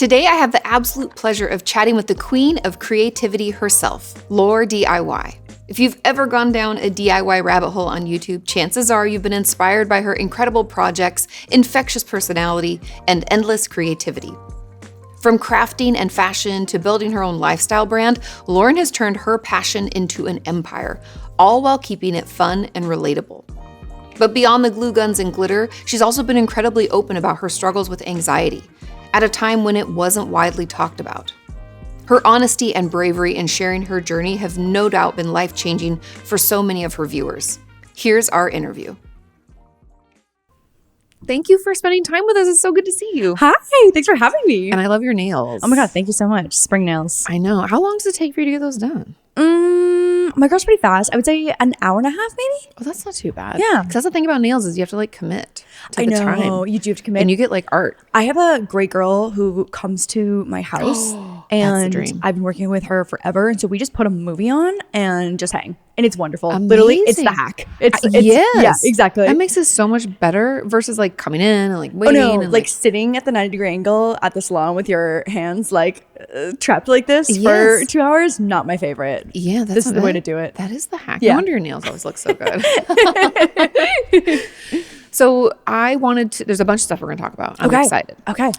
Today, I have the absolute pleasure of chatting with the queen of creativity herself, LaurDIY. If you've ever gone down a DIY rabbit hole on YouTube, chances are you've been inspired by her incredible projects, infectious personality, and endless creativity. From crafting and fashion to building her own lifestyle brand, Lauren has turned her passion into an empire, all while keeping it fun and relatable. But beyond the glue guns and glitter, she's also been incredibly open about her struggles with anxiety, at a time when it wasn't widely talked about. Her honesty and bravery in sharing her journey have no doubt been life-changing for so many of her viewers. Here's our interview. Thank you for spending time with us. It's so good to see you. Hi, thanks for having me. And I love your nails. Oh my God, thank you so much. Spring nails. I know. How long does it take for you to get those done? My girl's pretty fast. I would say an hour and a half, maybe. Oh, that's not too bad. Yeah. Because that's the thing about nails is you have to commit to the time. You do have to commit. And you get art. I have a great girl who comes to my house and that's the dream. I've been working with her forever. And so we just put a movie on and just hang. And it's wonderful. Amazing. Literally, it's the hack. It's yes. Yeah, exactly. That makes it so much better versus coming in and waiting. Oh no, and sitting at the 90-degree angle at the salon with your hands trapped like this Yes. for 2 hours. Not my favorite. Yeah, this is the way to do it. That is the hack. Yeah. No wonder your nails always look so good. So there's a bunch of stuff we're going to talk about. I'm excited. Okay.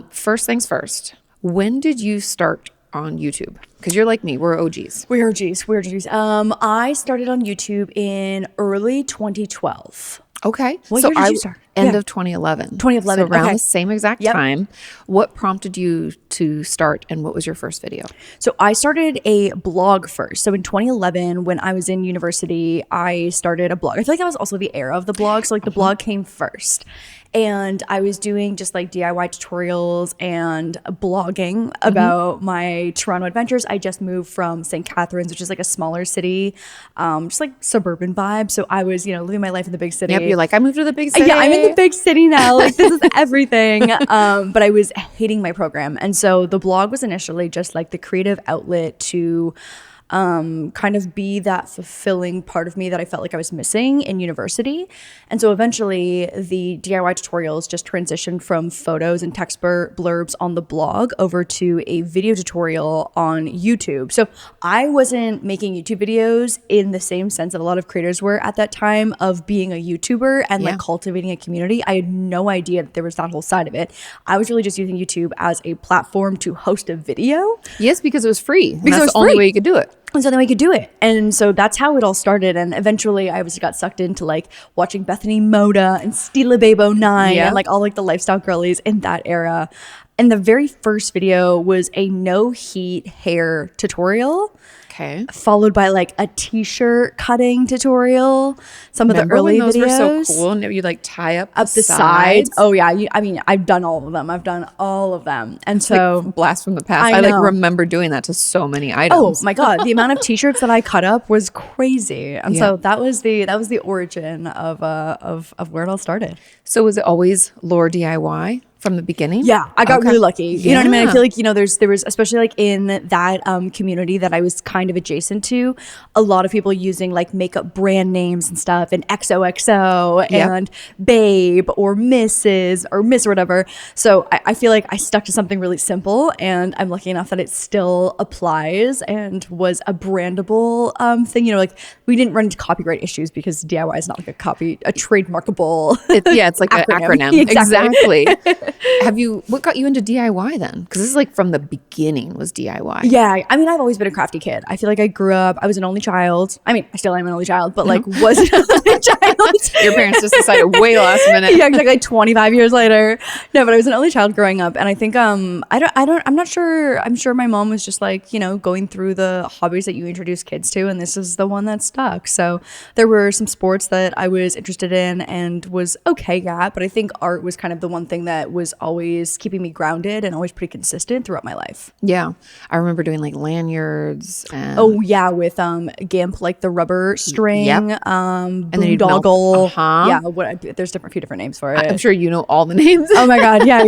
First things first. When did you start on YouTube? Because you're like me, we're OGs. We're OGs. I started on YouTube in early 2012. Okay. What year did you start? End of 2011. 2011. So around okay. the same exact time. What prompted you to start and what was your first video? So I started a blog first. So in 2011, when I was in university, I started a blog. I feel like that was also the era of the blog. So the blog came first. And I was doing just DIY tutorials and blogging about my Toronto adventures. I just moved from St. Catharines, which is a smaller city, just suburban vibe. So I was, living my life in the big city. Yep, you're I moved to the big city. Yeah, I'm in the big city now. This is everything. But I was hating my program. And so the blog was initially just the creative outlet to kind of be that fulfilling part of me that I felt like I was missing in university. And so eventually the DIY tutorials just transitioned from photos and text blurbs on the blog over to a video tutorial on YouTube. So I wasn't making YouTube videos in the same sense that a lot of creators were at that time of being a YouTuber and cultivating a community. I had no idea that there was that whole side of it. I was really just using YouTube as a platform to host a video. Yes, because it was free. Because that's the only way you could do it. And so then we could do it. And so that's how it all started. And eventually I got sucked into watching Bethany Moda and Stila Babe 09 and all the lifestyle girlies in that era. And the very first video was a no heat hair tutorial. Okay. Followed by a t-shirt cutting tutorial. Some of the early those videos were so cool, and you tie up the sides. Oh yeah, I've done all of them. And so blast from the past. I remember doing that to so many items. Oh my God, the amount of t-shirts that I cut up was crazy. And so that was the origin of where it all started. So was it always LaurDIY from the beginning? Yeah, I got really lucky. You know what I mean? I feel there was, especially in that community that I was kind of adjacent to, a lot of people using makeup brand names and stuff, and XOXO and Babe or Mrs. or Miss or whatever. So I feel I stuck to something really simple, and I'm lucky enough that it still applies and was a brandable thing. We didn't run into copyright issues because DIY is not a trademarkable. It's an acronym. Exactly. What got you into DIY then? Because this is from the beginning was DIY. Yeah. I've always been a crafty kid. I feel I grew up, I was an only child. I still am an only child, but was an only child. Your parents just decided way last minute. Yeah, exactly. 25 years later. No, but I was an only child growing up. And I think, I'm not sure. I'm sure my mom was just going through the hobbies that you introduce kids to. And this is the one that stuck. So there were some sports that I was interested in and was okay at. But I think art was kind of the one thing that was always keeping me grounded and always pretty consistent throughout my life. Yeah. I remember doing lanyards and with GIMP, the rubber string, and then boondoggle. Yeah, there's a few different names for it. I'm sure you know all the names. Oh my God, yeah.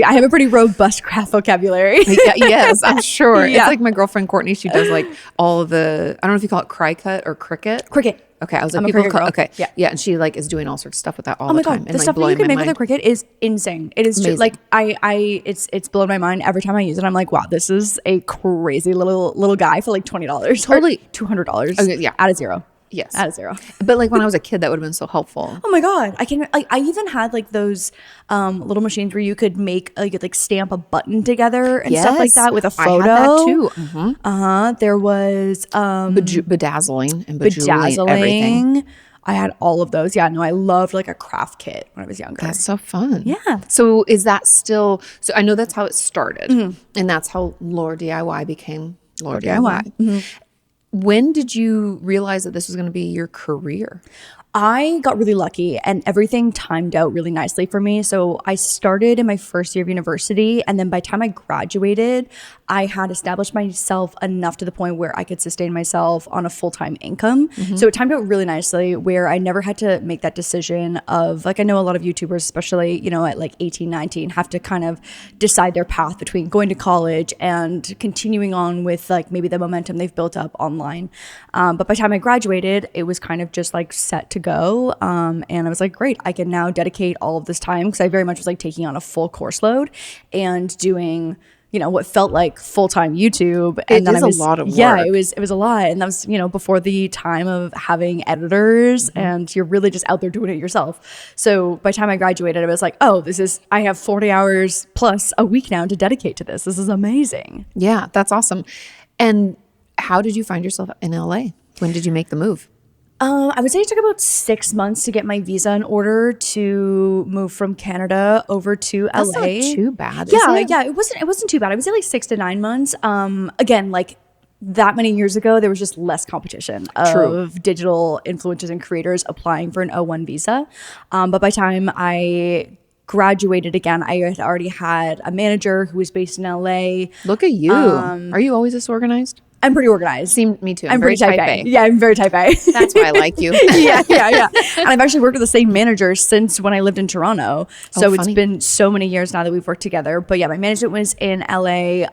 I have a pretty robust craft vocabulary. Yes, I'm sure. Yeah. It's my girlfriend Courtney. She does all of the, I don't know if you call it cry cut or cricket. Cricket. Okay, I was like, I'm a people Cricut girl. okay, Yeah. yeah, and she like is doing all sorts of stuff with that all Oh the my time, god, and the like stuff that you blowing can my make mind. with a Cricut is insane. It is just Amazing. like it's blown my mind every time I use it. I'm like, wow, this is a crazy little guy for like $20. Totally. $200. Okay, yeah. Out of zero. Yes, Out of zero. But like when I was a kid, that would have been so helpful. Oh my god, I can like I even had like those little machines where you could make you could like stamp a button together and stuff like Yes, that with a I photo. had that too. There was Bedazzling and bedazzling everything. I had all of those. Yeah, no, I loved like a craft kit when I was younger. That's so fun. Yeah. So is that still? So I know that's how it started, and that's how LaurDIY became LaurDIY. Mm-hmm. When did you realize that this was going to be your career? I got really lucky and everything timed out really nicely for me. So I started in my first year of university, and then by the time I graduated, I had established myself enough to the point where I could sustain myself on a full-time income. So it timed out really nicely where I never had to make that decision of like, I know a lot of YouTubers, especially, you know, at like 18, 19, have to kind of decide their path between going to college and continuing on with like maybe the momentum they've built up online. But by the time I graduated, it was kind of just like set to go. And I was like, great, I can now dedicate all of this time, because I very much was like taking on a full course load and doing, you know, what felt like full-time YouTube. And It is a lot of work. Yeah, it was a lot. And that was, you know, before the time of having editors, and you're really just out there doing it yourself. So by the time I graduated, I was like, oh, I have 40 hours plus a week now to dedicate to this. This is amazing. Yeah, that's awesome. And how did you find yourself in LA? When did you make the move? I would say it took about 6 months to get my visa in order to move from Canada over to That's LA. not too bad. Yeah, is it? yeah, it wasn't too bad. I would say like 6 to 9 months. Again, like that many years ago, there was just less competition of digital influencers and creators applying for an O1 visa. But by the time I graduated again, I had already had a manager who was based in LA. Look at you. Are you always this organized? I'm pretty organized. Me too. I'm very pretty type A. Yeah, I'm very type A. That's why I like you. yeah. And I've actually worked with the same manager since when I lived in Toronto. So it's funny. been so many years now that we've worked together. But yeah, my management was in LA.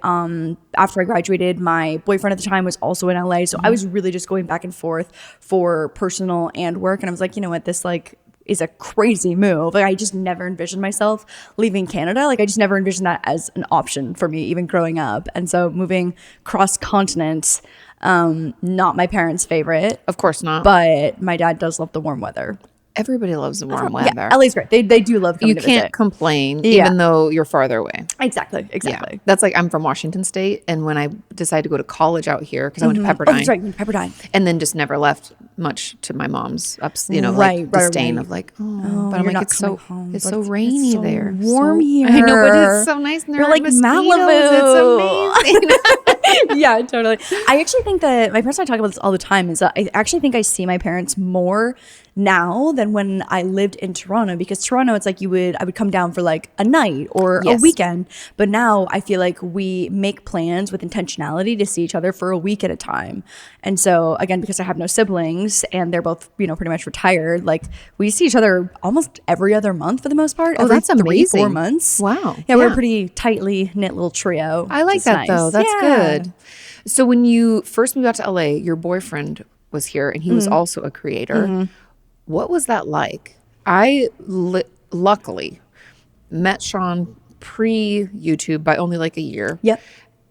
After I graduated, my boyfriend at the time was also in LA. So I was really just going back and forth for personal and work. And I was like, you know what, this like is a crazy move. Like I just never envisioned myself leaving Canada. Like I just never envisioned that as an option for me, even growing up. And so moving cross continent, not my parents' favorite, Of course not. but my dad does love the warm weather. Everybody loves the warm weather. Yeah, LA's great. They do love coming You to can't visit. complain, Yeah. even though you're farther away. Exactly. Yeah. That's like, I'm from Washington State. And when I decided to go to college out here, because I went to Pepperdine. Oh, that's right. Pepperdine. And then just never left much to my mom's Right, disdain right. of like, oh, but I'm you're like, not it's so coming home, it's but so it's rainy so there. warm here. I know, but it's so nice. And there You're aren't like mosquitoes. Malibu. It's amazing. Yeah, totally. I actually think that my parents and I talk about this all the time. Is that I actually think I see my parents more now than when I lived in Toronto, because Toronto, it's like I would come down for like a night or a Yes. weekend. But now I feel like we make plans with intentionality to see each other for a week at a time. And so again, because I have no siblings and they're both, you know, pretty much retired, like we see each other almost every other month for the most part. Oh, every that's 3-4 amazing. months. Wow. Yeah, we're a Yeah. pretty tightly knit little trio. I like which is that nice. though. That's Yeah. good. So when you first moved out to LA, your boyfriend was here and he was also a creator. What was that like? I luckily met Sean pre-YouTube by only like a year. Yep.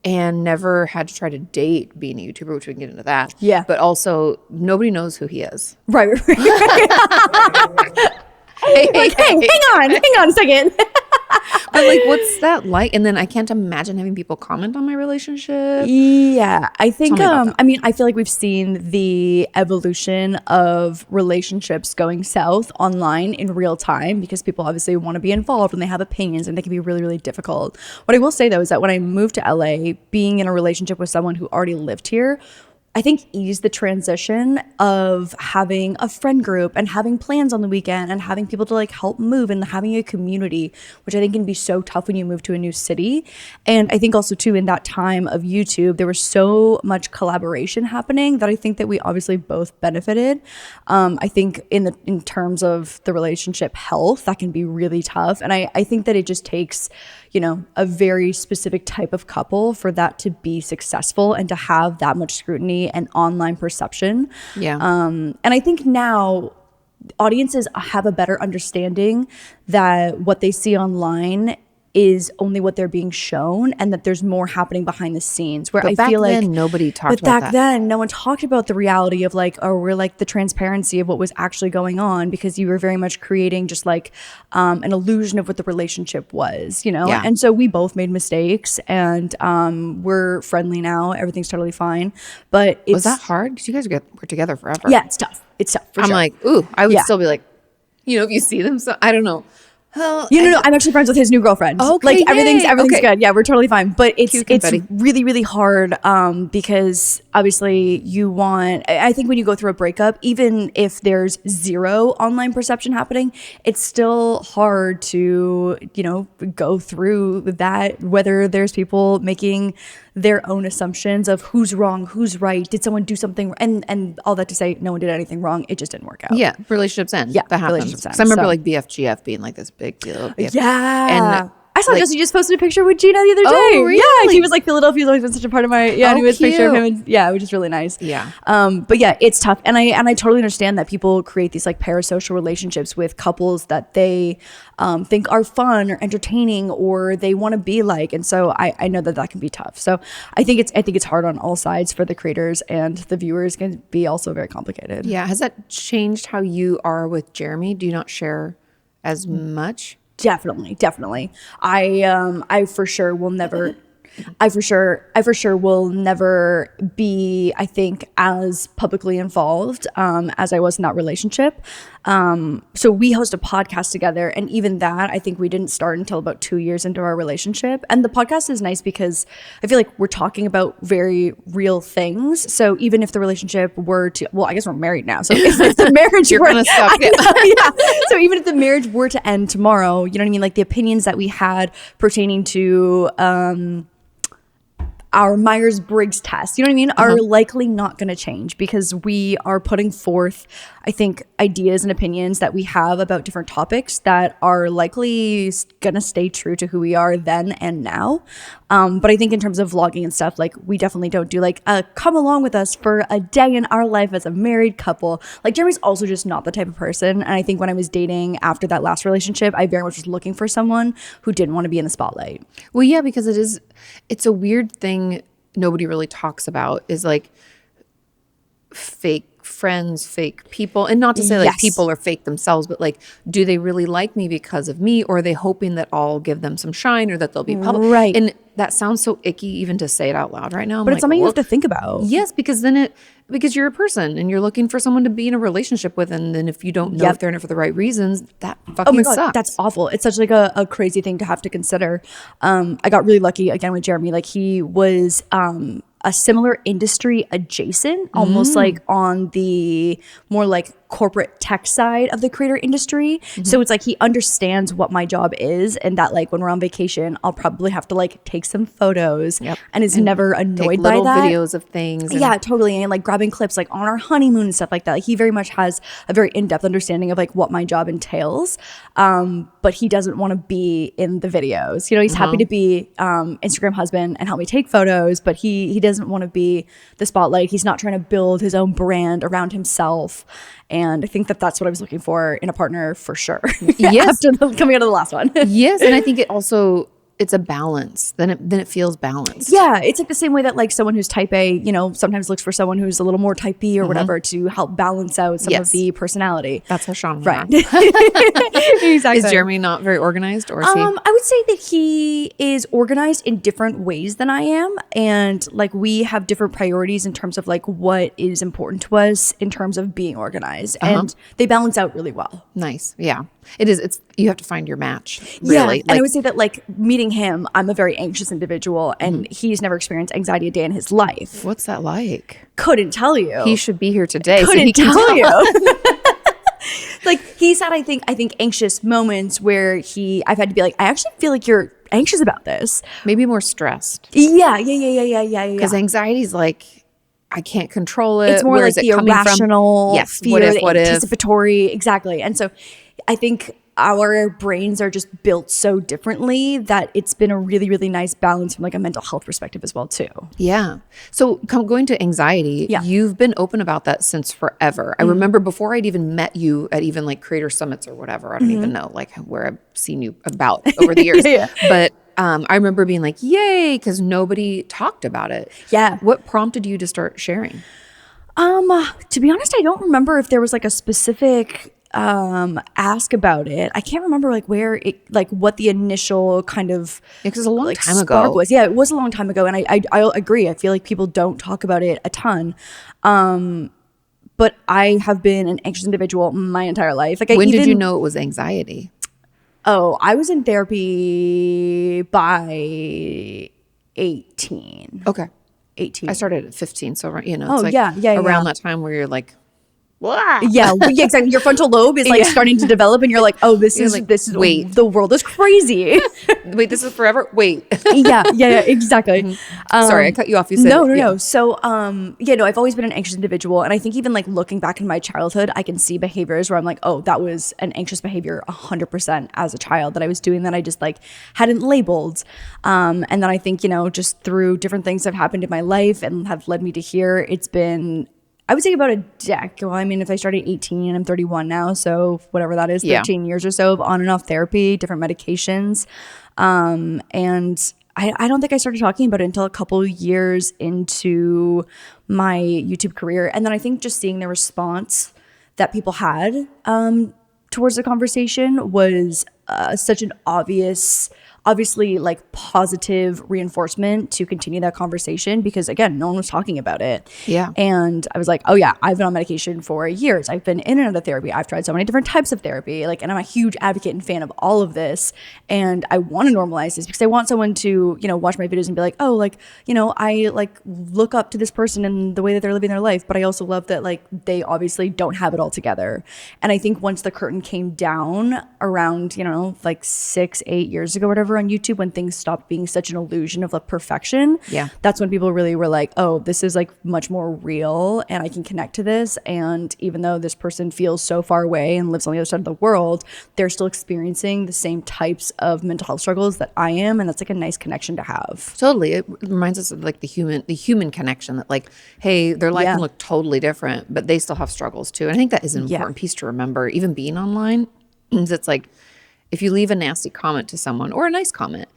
And never had to try to date being a YouTuber, which we can get into that. Yeah. But also, nobody knows who he is. Right. Hey, Like, hey, hang on a second. But like, what's that like? And then I can't imagine having people comment on my relationship. Yeah, I think, Tell me about that. I mean, I feel like we've seen the evolution of relationships going south online in real time, because people obviously want to be involved and they have opinions, and they can be really, really difficult. What I will say though is that when I moved to LA, being in a relationship with someone who already lived here, I think eased the transition of having a friend group and having plans on the weekend and having people to like help move and having a community, which I think can be so tough when you move to a new city. And I think also too, in that time of YouTube, there was so much collaboration happening that I think that we obviously both benefited. I think in terms of the relationship health, that can be really tough. And I think that it just takes, a very specific type of couple for that to be successful and to have that much scrutiny and online perception. Yeah. And I think now audiences have a better understanding that what they see online is only what they're being shown, and that there's more happening behind the scenes. Where I feel like nobody talked about that. But back then no one talked about the reality of like, or like the transparency of what was actually going on, because you were very much creating just like an illusion of what the relationship was, Yeah. And so we both made mistakes, and we're friendly now. Everything's totally fine. But Was that hard? Because you guys were together forever. Yeah, it's tough. It's tough. For I'm sure. like, ooh, I would Yeah. still be like, if you see them, so I don't know. Well, No, I'm actually friends with his new girlfriend. Okay, like everything's okay. good. Yeah, we're totally fine. But it's Cute confetti. really, really hard because obviously you want, I think when you go through a breakup, even if there's zero online perception happening, it's still hard to, go through that, whether there's people making their own assumptions of who's wrong, who's right, did someone do something, and all that to say no one did anything wrong, it just didn't work out. Yeah, relationships end. Yeah, that happens. relationships end, Because I remember so. like BFGF being like this big deal. Yeah. And I saw like, Jesse just posted a picture with Gina the other day. Oh, really? Yeah, he was like, Philadelphia's always been such a part of my, and he was a picture of him, cute. and yeah, which is really nice. Yeah. But yeah, it's tough. And I totally understand that people create these like parasocial relationships with couples that they think are fun or entertaining or they want to be like. And so I know that can be tough. So I think it's hard on all sides for the creators, and the viewers can be also very complicated. Yeah. Has that changed how you are with Jeremy? Do you not share as much? Definitely. I for sure will never. I for sure will never be, I think, as publicly involved as I was in that relationship. So we host a podcast together, and even that, I think we didn't start until about 2 years into our relationship. And the podcast is nice because I feel like we're talking about very real things. So even if the relationship were to, well, I guess we're married now. So if the marriage You're were, kind of stuck. yeah. So even if the marriage were to end tomorrow, you know what I mean? Like the opinions that we had pertaining to our Myers-Briggs test, you know what I mean, are likely not going to change because we are putting forth, I think, ideas and opinions that we have about different topics that are likely going to stay true to who we are then and now. But I think in terms of vlogging and stuff, like we definitely don't do like come along with us for a day in our life as a married couple. Like Jeremy's also just not the type of person. And I think when I was dating after that last relationship, I very much was looking for someone who didn't want to be in the spotlight. Well, yeah, because it's a weird thing nobody really talks about is like fake friends, fake people. And not to say like Yes. people are fake themselves, but like, do they really like me because of me? Or are they hoping that I'll give them some shine or that they'll be public? Right. And that sounds so icky even to say it out loud right now. But it's something you have to think about. Yes, because because you're a person and you're looking for someone to be in a relationship with. And then if you don't know if they're in it for the right reasons, that fucking Oh my God, sucks. that's awful. It's such like a crazy thing to have to consider. I got really lucky again with Jeremy. Like he was a similar industry adjacent, almost like on the more like corporate tech side of the creator industry. So it's like he understands what my job is, and that like when we're on vacation, I'll probably have to like take some photos and is never annoyed Take by little that. videos of things. And Yeah, totally. And like grabbing clips like on our honeymoon and stuff like that. Like he very much has a very in-depth understanding of like what my job entails. But he doesn't want to be in the videos. You know, he's happy to be Instagram husband and help me take photos, but he doesn't want to be the spotlight. He's not trying to build his own brand around himself. And I think that's what I was looking for in a partner for sure. Yes. After coming out of the last one. Yes, and I think it's a balance. Then it feels balanced. Yeah, it's like the same way that like someone who's type A, you know, sometimes looks for someone who's a little more type B or whatever to help balance out some of the personality. That's how Sean was. Right. Exactly. Is Jeremy not very organized, or is he? I would say that he is organized in different ways than I am. And like we have different priorities in terms of like what is important to us in terms of being organized. And they balance out really well. Nice. Yeah. It is. It's you have to find your match. Yeah, Really. and I would say that like meeting him, I'm a very anxious individual, and he's never experienced anxiety a day in his life. What's that like? Couldn't tell you. He should be here today. so Couldn't he can tell you. Like he's had, I think anxious moments where I've had to be like, I actually feel like you're anxious about this. Maybe more stressed. Yeah. Because anxiety is like, I can't control it. It's more Where like is it the coming from? irrational Yes. fear, What if? the What if? anticipatory. Exactly. And so I think our brains are just built so differently that it's been a really, really nice balance from like a mental health perspective as well too. Yeah. So going to anxiety, you've been open about that since forever. I remember before I'd even met you at even like creator summits or whatever. I don't even know like where I've seen you about over the years. But I remember being like, yay, because nobody talked about it. Yeah. What prompted you to start sharing? To be honest, I don't remember if there was like a specific ask about it. I can't remember like where it, like what the initial kind of because it's a long like time spark ago. was. Yeah, it was a long time ago, and I agree. I feel like people don't talk about it a ton. But I have been an anxious individual my entire life. Like, when did you know it was anxiety? Oh, I was in therapy by 18. Okay. 18. I started at 15, so it's like yeah, around that time where you're like, yeah, exactly. Your frontal lobe is like starting to develop, and you're like, "Oh, this is wait, the world is crazy." Wait, this is forever. Wait, yeah, exactly. Sorry, I cut you off. You said no. So, I've always been an anxious individual, and I think even like looking back in my childhood, I can see behaviors where I'm like, "Oh, that was an anxious behavior 100% as a child that I was doing that I just like hadn't labeled." And then I think just through different things that have happened in my life and have led me to here, it's been. I would say about a decade. Well, I mean, if I started 18 and I'm 31 now, so whatever that is, 13 years or so of on and off therapy, different medications. And I don't think I started talking about it until a couple years into my YouTube career. And then I think just seeing the response that people had towards the conversation was such an obviously like positive reinforcement to continue that conversation because again, no one was talking about it. Yeah. And I was like, oh yeah, I've been on medication for years. I've been in and out of therapy. I've tried so many different types of therapy. And I'm a huge advocate and fan of all of this. And I want to normalize this because I want someone to, watch my videos and be like, oh, I like look up to this person and the way that they're living their life. But I also love that like they obviously don't have it all together. And I think once the curtain came down around, like 6-8 years ago, whatever, on YouTube, when things stopped being such an illusion of like perfection, that's when people really were like, oh, this is like much more real and I can connect to this. And even though this person feels so far away and lives on the other side of the world, they're still experiencing the same types of mental health struggles that I am, and that's like a nice connection to have. Totally. It reminds us of like the human connection that like, hey, their life can look totally different, but they still have struggles too. And I think that is an important piece to remember, even being online. It's like, if you leave a nasty comment to someone or a nice comment,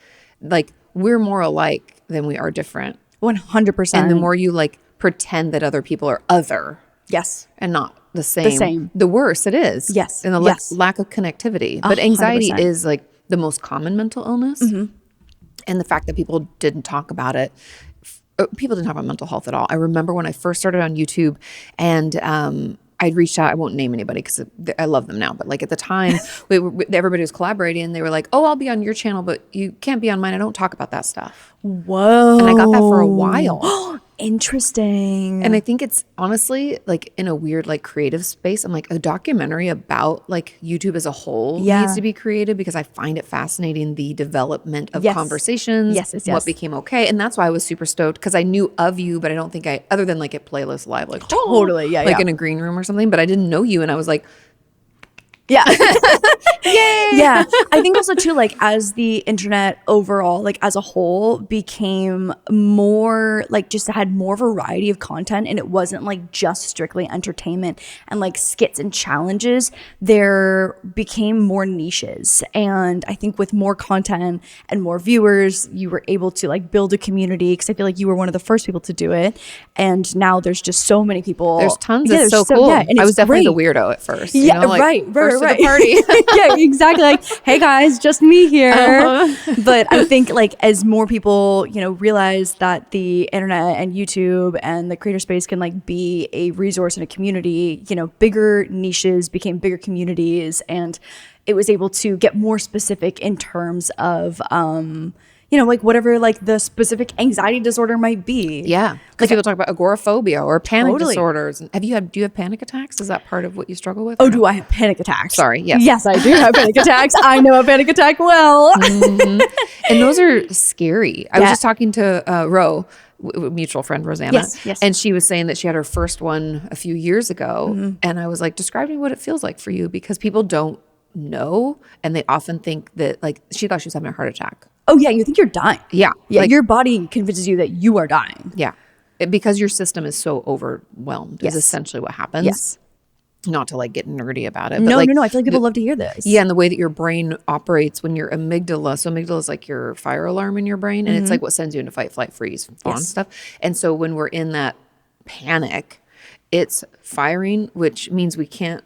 like we're more alike than we are different. 100%. And the more you like pretend that other people are other. Yes. And not the same. The worse it is. Yes. And the lack of connectivity. But anxiety 100%. Is like the most common mental illness. Mm-hmm. And the fact that people didn't talk about it. People didn't talk about mental health at all. I remember when I first started on YouTube and I'd reached out. I won't name anybody because I love them now. But like at the time, everybody was collaborating and they were like, oh, I'll be on your channel, but you can't be on mine. I don't talk about that stuff. Whoa. And I got that for a while. Interesting. And I think it's honestly like in a weird like creative space. I'm like a documentary about like YouTube as a whole needs to be created because I find it fascinating, the development of conversations, what became okay. And that's why I was super stoked because I knew of you, but I don't think other than like at Playlist Live, like totally, like in a green room or something, but I didn't know you. And I was like, yeah. Yay. Yeah. I think also too, like as the internet overall, like as a whole became more like just had more variety of content and it wasn't like just strictly entertainment and like skits and challenges, there became more niches. And I think with more content and more viewers, you were able to like build a community because I feel like you were one of the first people to do it. And now there's just so many people. There's tons. It's so cool. Yeah, and I was definitely the weirdo at first. Yeah, right. To the party. Yeah, exactly. Like, hey guys, just me here. But I think like as more people, realize that the internet and YouTube and the creator space can like be a resource and a community, bigger niches became bigger communities, and it was able to get more specific in terms of like whatever like the specific anxiety disorder might be. Yeah. Because people talk about agoraphobia or panic disorders. Do you have panic attacks? Is that part of what you struggle with? Oh, do I have panic attacks? Sorry. Yes. Yes, I do have panic attacks. I know a panic attack well. Mm-hmm. And those are scary. I was just talking to Ro, mutual friend Rosanna. Yes. And she was saying that she had her first one a few years ago. Mm-hmm. And I was like, describe me what it feels like for you because people don't know. And they often think that, like, she thought she was having a heart attack. Oh yeah, you think you're dying. Yeah. Yeah, like, your body convinces you that you are dying. Yeah. Because your system is so overwhelmed is essentially what happens. Yes. Not to like get nerdy about it. No, but like, no. I feel like people love to hear this. Yeah, and the way that your brain operates when your amygdala. So amygdala is like your fire alarm in your brain, and it's like what sends you into fight, flight, freeze, fawn stuff. And so when we're in that panic, it's firing, which means we can't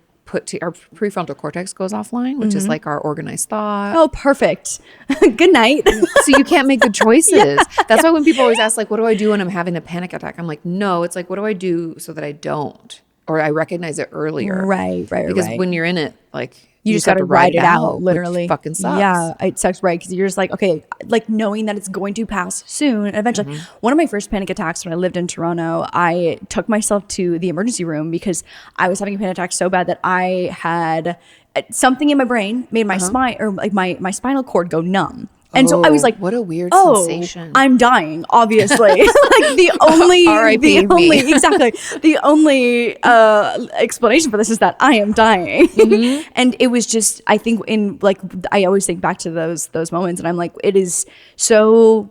our prefrontal cortex goes offline, which is like our organized thought. Oh, perfect. Good night. So you can't make good choices. That's why when people always ask, like, what do I do when I'm having a panic attack? I'm like, no, it's like, what do I do so that I don't? Or I recognize it earlier. Right. Because when you're in it, like, you just got to ride it out, literally. Which fucking sucks. Yeah, it sucks, right? Because you're just like, okay, like knowing that it's going to pass soon. And eventually, one of my first panic attacks when I lived in Toronto, I took myself to the emergency room because I was having a panic attack so bad that I had something in my brain made my spine or like my spinal cord go numb. And so I was like, what a weird sensation. I'm dying, obviously. Like the only explanation for this is that I am dying. And it was just, I think in like, I always think back to those moments and I'm like, it is so,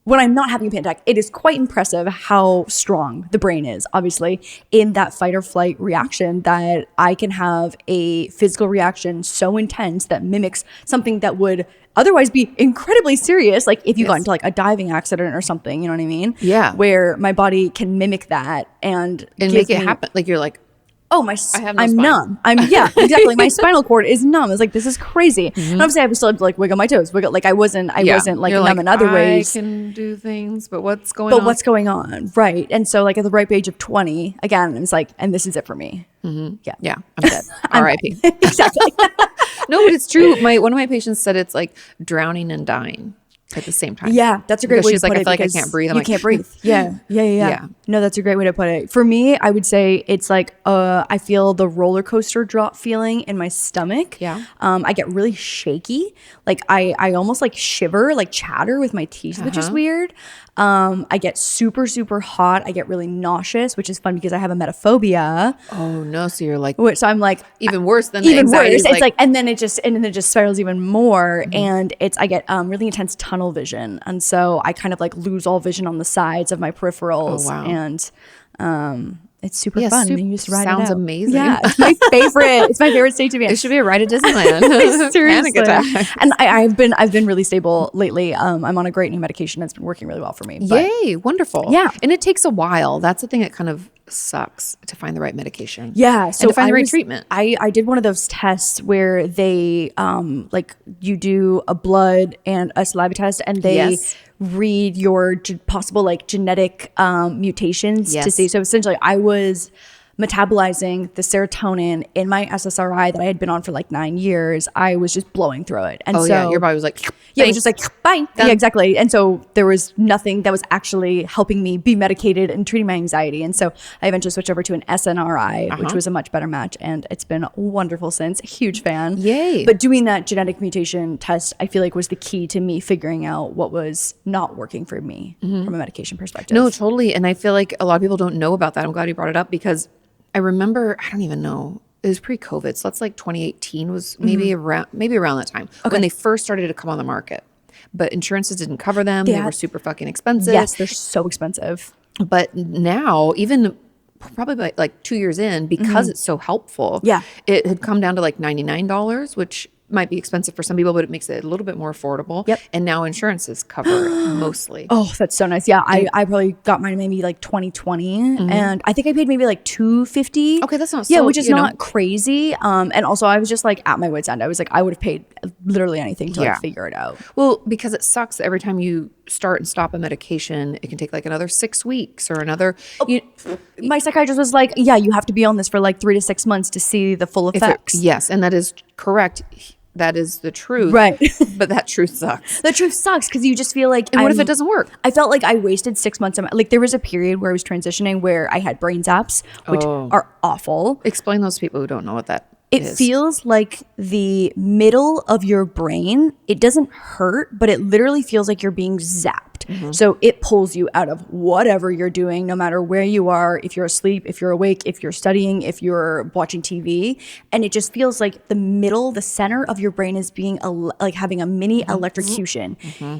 when I'm not having a panic attack, it is quite impressive how strong the brain is, obviously, in that fight or flight reaction, that I can have a physical reaction so intense that mimics something that would otherwise be incredibly serious. Like if you got into like a diving accident or something, you know what I mean? Yeah. Where my body can mimic that and make it happen. Like you're like, oh, I'm numb. Yeah, exactly. My spinal cord is numb. It's like, this is crazy. And obviously I still have to like wiggle my toes. Like I wasn't like you're numb in other ways. I can do things, but what's going on? Right. And so like at the ripe age of 20, again, it's like, and this is it for me. Yeah, I'm dead. R.I.P. Exactly. No, but it's true. One of my patients said it's like drowning and dying at the same time. Yeah, that's a great way to put it. I feel like I can't breathe. You can't breathe. Yeah. No, that's a great way to put it. For me, I would say it's like I feel the roller coaster drop feeling in my stomach. Yeah. I get really shaky. Like I almost like shiver, like chatter with my teeth, which is weird. I get super, super hot. I get really nauseous, which is fun because I have emetophobia. Oh no. So you're like, so I'm like even worse than even worse. It's like, and then it just spirals even more. And I get really intense tunnel vision. And so I kind of like lose all vision on the sides of my peripherals. Oh, wow. And it's super fun. You just ride sounds it out. Amazing. Yeah, it's my favorite. It's my favorite state to be in. It should be a ride at Disneyland. Seriously. And I've been really stable lately. I'm on a great new medication that's been working really well for me. Yay, wonderful. Yeah. And it takes a while. That's the thing that kind of sucks, to find the right medication. Yeah. So and to find the right treatment. I did one of those tests where they like you do a blood and a saliva test and they read your possible like genetic mutations to see. So essentially I was metabolizing the serotonin in my SSRI that I had been on for like 9 years. I was just blowing through it. And your body was like, yeah, it was just like, bye. Done. Yeah, exactly. And so there was nothing that was actually helping me be medicated and treating my anxiety. And so I eventually switched over to an SNRI, which was a much better match. And it's been wonderful since. Huge fan. Yay. But doing that genetic mutation test, I feel like was the key to me figuring out what was not working for me from a medication perspective. No, totally. And I feel like a lot of people don't know about that. I'm glad you brought it up because I remember, I don't even know, it was pre-COVID. So that's like 2018 was maybe around that time when they first started to come on the market. But insurances didn't cover them. They were super fucking expensive. Yes, they're so expensive. But now, even probably like 2 years in, because it's so helpful, it had come down to like $99, which might be expensive for some people, but it makes it a little bit more affordable. Yep. And now insurances cover it mostly. Oh, that's so nice. Yeah, I probably got mine maybe like 2020, and I think I paid maybe like $250. Okay, that's not which is not crazy. And also I was just like at my wit's end. I was like, I would have paid literally anything to like figure it out. Well, because it sucks every time you start and stop a medication, it can take like another 6 weeks or another. My psychiatrist was like, yeah, you have to be on this for like 3 to 6 months to see the full effects. Yes, and that is correct. That is the truth. Right. But that truth sucks. The truth sucks because you just feel like... And what if it doesn't work? I felt like I wasted 6 months of my... Like there was a period where I was transitioning where I had brain zaps, which are awful. Explain those people who don't know what that It feels like the middle of your brain, it doesn't hurt, but it literally feels like you're being zapped. So it pulls you out of whatever you're doing, no matter where you are, if you're asleep, if you're awake, if you're studying, if you're watching TV. And it just feels like the middle, the center of your brain is being like having a mini electrocution.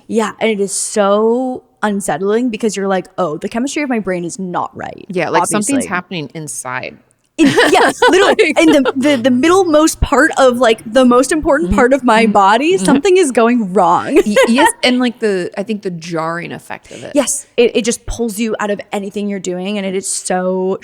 Yeah. And it is so unsettling because you're like, oh, the chemistry of my brain is not right. Yeah, like obviously. something's happening inside. Literally in the middlemost part of like the most important part of my body, something is going wrong. Yes, and like I think the jarring effect of it. Yes, it just pulls you out of anything you're doing, and it is so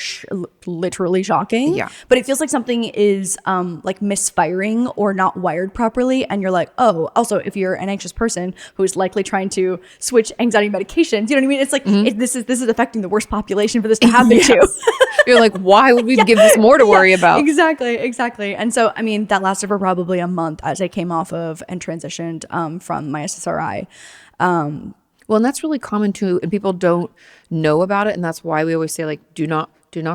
literally shocking. Yeah, but it feels like something is like misfiring or not wired properly, and you're like, oh. Also, if you're an anxious person who is likely trying to switch anxiety medications, you know what I mean? It's like this is affecting the worst population for this to happen to. You're like, why would we give this more to worry about? Exactly. And so, I mean, that lasted for probably a month as I came off of and transitioned from my SSRI. Well, and that's really common too, and people don't know about it, and that's why we always say, like, do not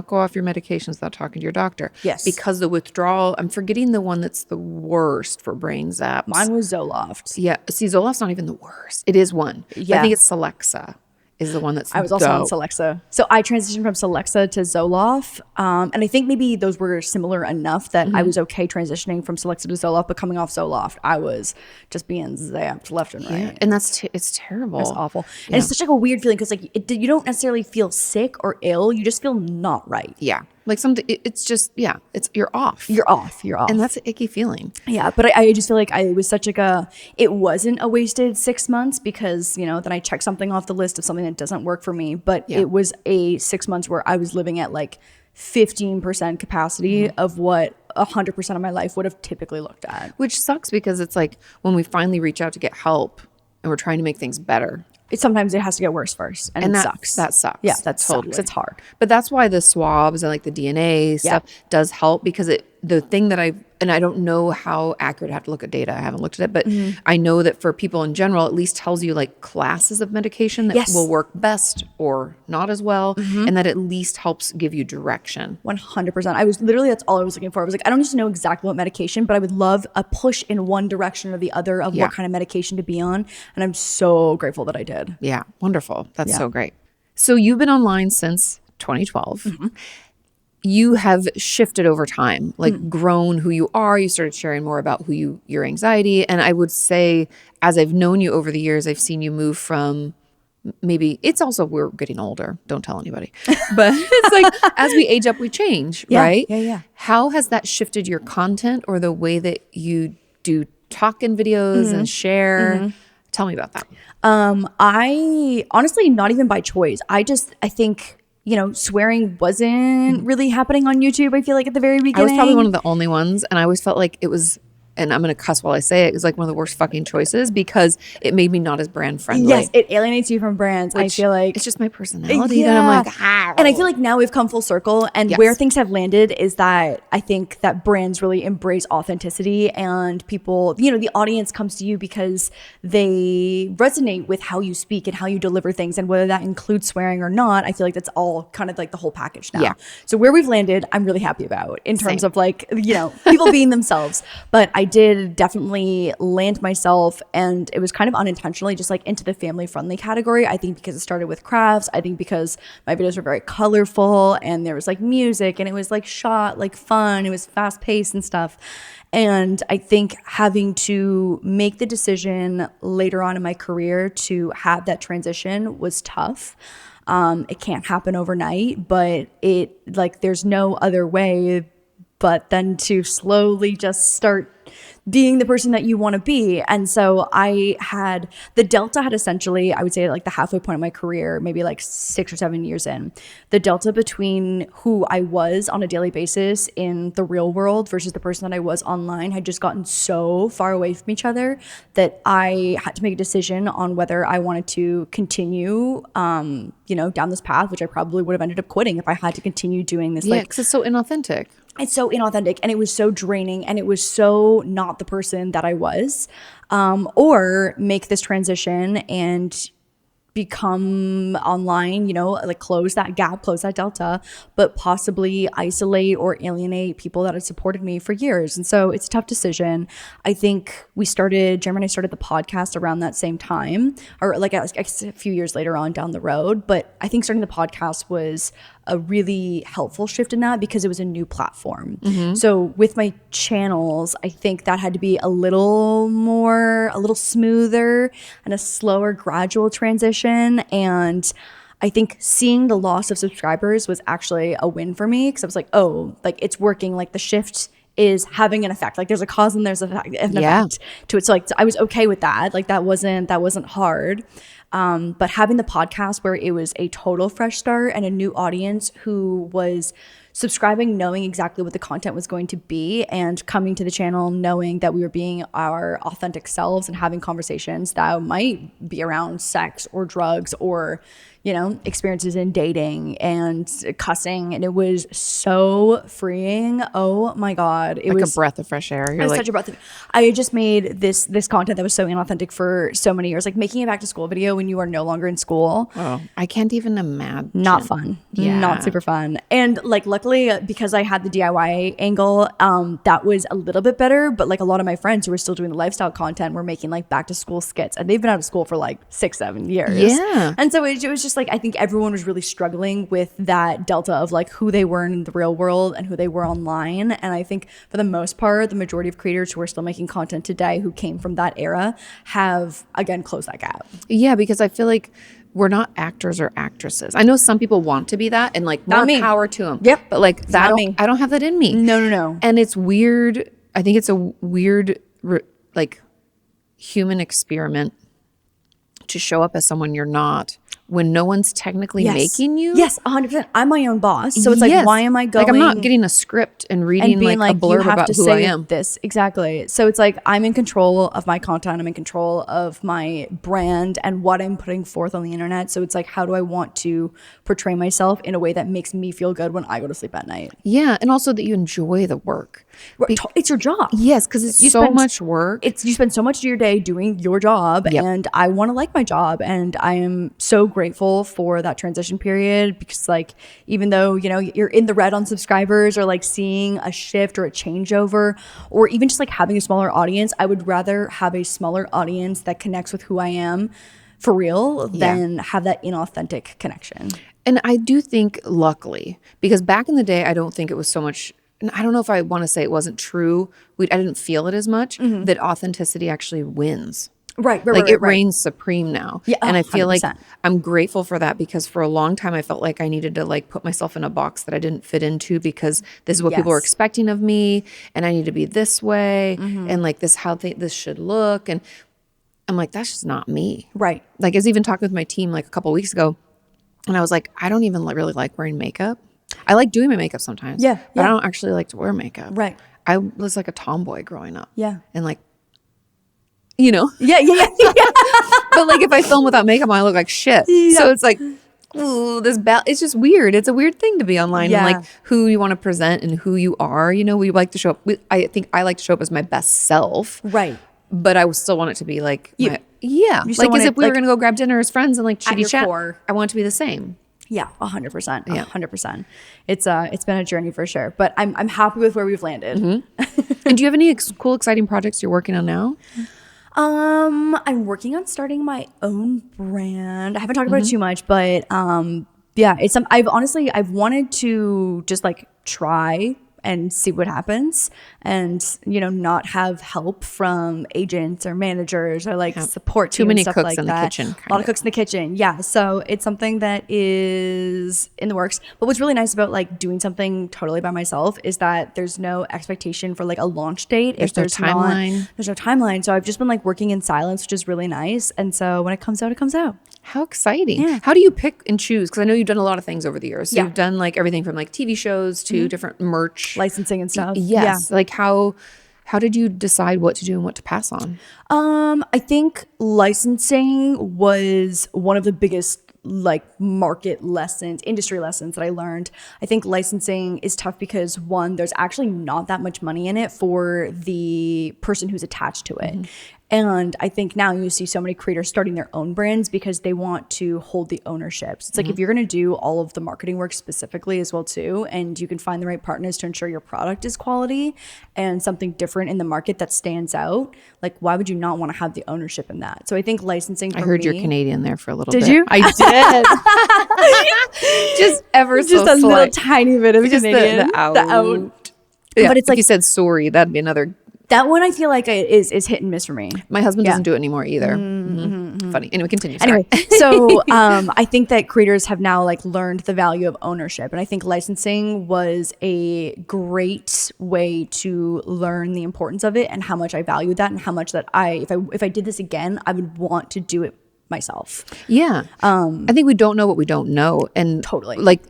go off your medications without talking to your doctor. Yes. Because the withdrawal, I'm forgetting the one that's the worst for brain zaps. Mine was Zoloft. Yeah. See, Zoloft's not even the worst. It is one. Yeah. I think it's Celexa is the one that's I was also on Celexa. So I transitioned from Celexa to Zoloft. And I think maybe those were similar enough that I was okay transitioning from Celexa to Zoloft, but coming off Zoloft, I was just being zapped left and right. Yeah. And it's terrible. It's awful. And it's such like a weird feeling because like you don't necessarily feel sick or ill. You just feel not right. Yeah. Like it's just, you're off. You're off. And that's an icky feeling. Yeah. But I just feel like it was such like it wasn't a wasted 6 months because, you know, then I checked something off the list of something that doesn't work for me. But it was a 6 months where I was living at like 15% capacity of what 100% of my life would have typically looked at. Which sucks because it's like when we finally reach out to get help and we're trying to make things better. Sometimes it has to get worse first, and it sucks. That sucks. Yeah, that totally sucks. It's hard. But that's why the swabs and like the DNA stuff does help because the thing that I don't know how accurate, I have to look at data. I haven't looked at it, but I know that for people in general, at least tells you like classes of medication that will work best or not as well. And that at least helps give you direction. 100%. That's all I was looking for. I was like, I don't need to know exactly what medication, but I would love a push in one direction or the other of what kind of medication to be on. And I'm so grateful that I did. Yeah. Wonderful. That's so great. So you've been online since 2012. You have shifted over time, like grown who you are. You started sharing more about your anxiety. And I would say, as I've known you over the years, I've seen you move from maybe it's also we're getting older. Don't tell anybody. But it's like as we age up, we change, right? Yeah. How has that shifted your content or the way that you do talk in videos and share? Tell me about that. I honestly, not even by choice. I think, you know, swearing wasn't really happening on YouTube. I feel like at the very beginning. I was probably one of the only ones. And I always felt like it was, and I'm going to cuss while I say it was like one of the worst fucking choices because it made me not as brand friendly. Yes, it alienates you from brands. I feel like it's just my personality that I'm like, And I feel like now we've come full circle and where things have landed is that I think that brands really embrace authenticity and people, you know, the audience comes to you because they resonate with how you speak and how you deliver things. And whether that includes swearing or not, I feel like that's all kind of like the whole package now. Yeah. So where we've landed, I'm really happy about in terms of like, you know, people being themselves. But I did definitely land myself, and it was kind of unintentionally just like into the family friendly category. I think because it started with crafts. I think because my videos were very colorful and there was like music and it was like shot like fun. It was fast paced and stuff. And I think having to make the decision later on in my career to have that transition was tough. It can't happen overnight, but there's no other way but then to slowly just start being the person that you want to be. And so the delta had essentially, I would say like the halfway point of my career, maybe like 6 or 7 years in, the delta between who I was on a daily basis in the real world versus the person that I was online had just gotten so far away from each other that I had to make a decision on whether I wanted to continue, down this path, which I probably would have ended up quitting if I had to continue doing this. Yeah, because it's so inauthentic. It's so inauthentic and it was so draining and it was so not the person that I was, or make this transition and become online, you know, like close that gap, close that delta, but possibly isolate or alienate people that had supported me for years. And so it's a tough decision. I think Jeremy and I started the podcast around that same time, or like a few years later on down the road. But I think starting the podcast was a really helpful shift in that because it was a new platform. So with my channels, I think that had to be a little smoother and a slower gradual transition. And I think seeing the loss of subscribers was actually a win for me because I was like, oh, like it's working. Like the shift is having an effect. Like there's a cause and there's an effect to it. So like I was okay with that. Like that wasn't hard. But having the podcast where it was a total fresh start and a new audience who was subscribing, knowing exactly what the content was going to be, and coming to the channel knowing that we were being our authentic selves and having conversations that might be around sex or drugs or, you know, experiences in dating and cussing. And it was so freeing. Oh my God. It was a breath of fresh air. It was such a breath of, I had just made this content that was so inauthentic for so many years. Like making a back to school video when you are no longer in school. Oh, I can't even imagine. Not fun. Yeah. Not super fun. And like luckily because I had the DIY angle, that was a little bit better. But like a lot of my friends who were still doing the lifestyle content were making like back to school skits, and they've been out of school for like 6-7 years. Yeah. And so it was just like, I think everyone was really struggling with that delta of like who they were in the real world and who they were online. And I think for the most part, the majority of creators who are still making content today who came from that era have again closed that gap. Yeah, because I feel like we're not actors or actresses. I know some people want to be that, and like more power to them. Yep. But like that, I don't have that in me. No. And it's weird. I think it's a weird like human experiment to show up as someone you're not when no one's technically making you. Yes, 100%. I'm my own boss. So it's like, why am I going? Like I'm not getting a script and reading being like a blurb about who I am. This exactly. So it's like I'm in control of my content. I'm in control of my brand and what I'm putting forth on the internet. So it's like, how do I want to portray myself in a way that makes me feel good when I go to sleep at night? Yeah, and also that you enjoy the work. It's your job. Yes, because it's so much work. You spend so much of your day doing your job, and I want to like my job, and I am so grateful for that transition period because like even though you know you're in the red on subscribers or like seeing a shift or a changeover or even just like having a smaller audience, I would rather have a smaller audience that connects with who I am for real than have that inauthentic connection. And I do think luckily, because back in the day I don't think it was so much, and I don't know if I want to say it wasn't true, I didn't feel it as much, that authenticity actually wins. Right. It reigns supreme now. Yeah, and I feel 100%. like I'm grateful for that because for a long time I felt like I needed to like put myself in a box that I didn't fit into because this is what people were expecting of me and I need to be this way and like this how this should look. And I'm like, that's just not me. Right. Like I was even talking with my team like a couple of weeks ago and I was like, I don't even really like wearing makeup. I like doing my makeup sometimes. Yeah. But I don't actually like to wear makeup. Right. I was like a tomboy growing up. Yeah. And like, you know? Yeah. But like if I film without makeup on, I look like shit. Yeah. So it's like, ooh, it's just weird. It's a weird thing to be online and like who you want to present and who you are. You know, we like to show up. I think I like to show up as my best self. Right. But I still want it to be like, like as if we were going to go grab dinner as friends and like chitty chat. I want it to be the same. Yeah, 100%. 100%. It's been a journey for sure, but I'm happy with where we've landed. And do you have any cool, exciting projects you're working on now? I'm working on starting my own brand. I haven't talked about it too much, but it's I've wanted to just like try and see what happens and, you know, not have help from agents or managers or like support too many stuff cooks like in that. the kitchen. A lot of cooks in the kitchen. Yeah. So it's something that is in the works. But what's really nice about like doing something totally by myself is that there's no expectation for like a launch date. There's no timeline. There's no timeline. So I've just been like working in silence, which is really nice. And so when it comes out, it comes out. How exciting. Yeah. How do you pick and choose? Because I know you've done a lot of things over the years. So you've done like everything from like TV shows to different merch. Licensing and stuff. Yes. Yeah. Like how did you decide what to do and what to pass on? I think licensing was one of the biggest like industry lessons that I learned. I think licensing is tough because one, there's actually not that much money in it for the person who's attached to it. And I think now you see so many creators starting their own brands because they want to hold the ownerships. It's like if you're going to do all of the marketing work specifically as well too, and you can find the right partners to ensure your product is quality and something different in the market that stands out, like why would you not want to have the ownership in that? So I think licensing for I heard me, you're Canadian there for a little bit. Did you? I did. Just ever so just a little slight. tiny bit of Just Canadian. the out. Yeah, But it's if like you said sorry, that'd be another. that one I feel like is hit and miss for me. My husband Yeah. doesn't do it anymore either. Funny. Anyway, continue. Sorry. Anyway, so I think that creators have now like learned the value of ownership, and I think licensing was a great way to learn the importance of it and how much I value that, and how much that if I did this again, I would want to do it myself. Yeah. I think we don't know what we don't know, and Totally. like.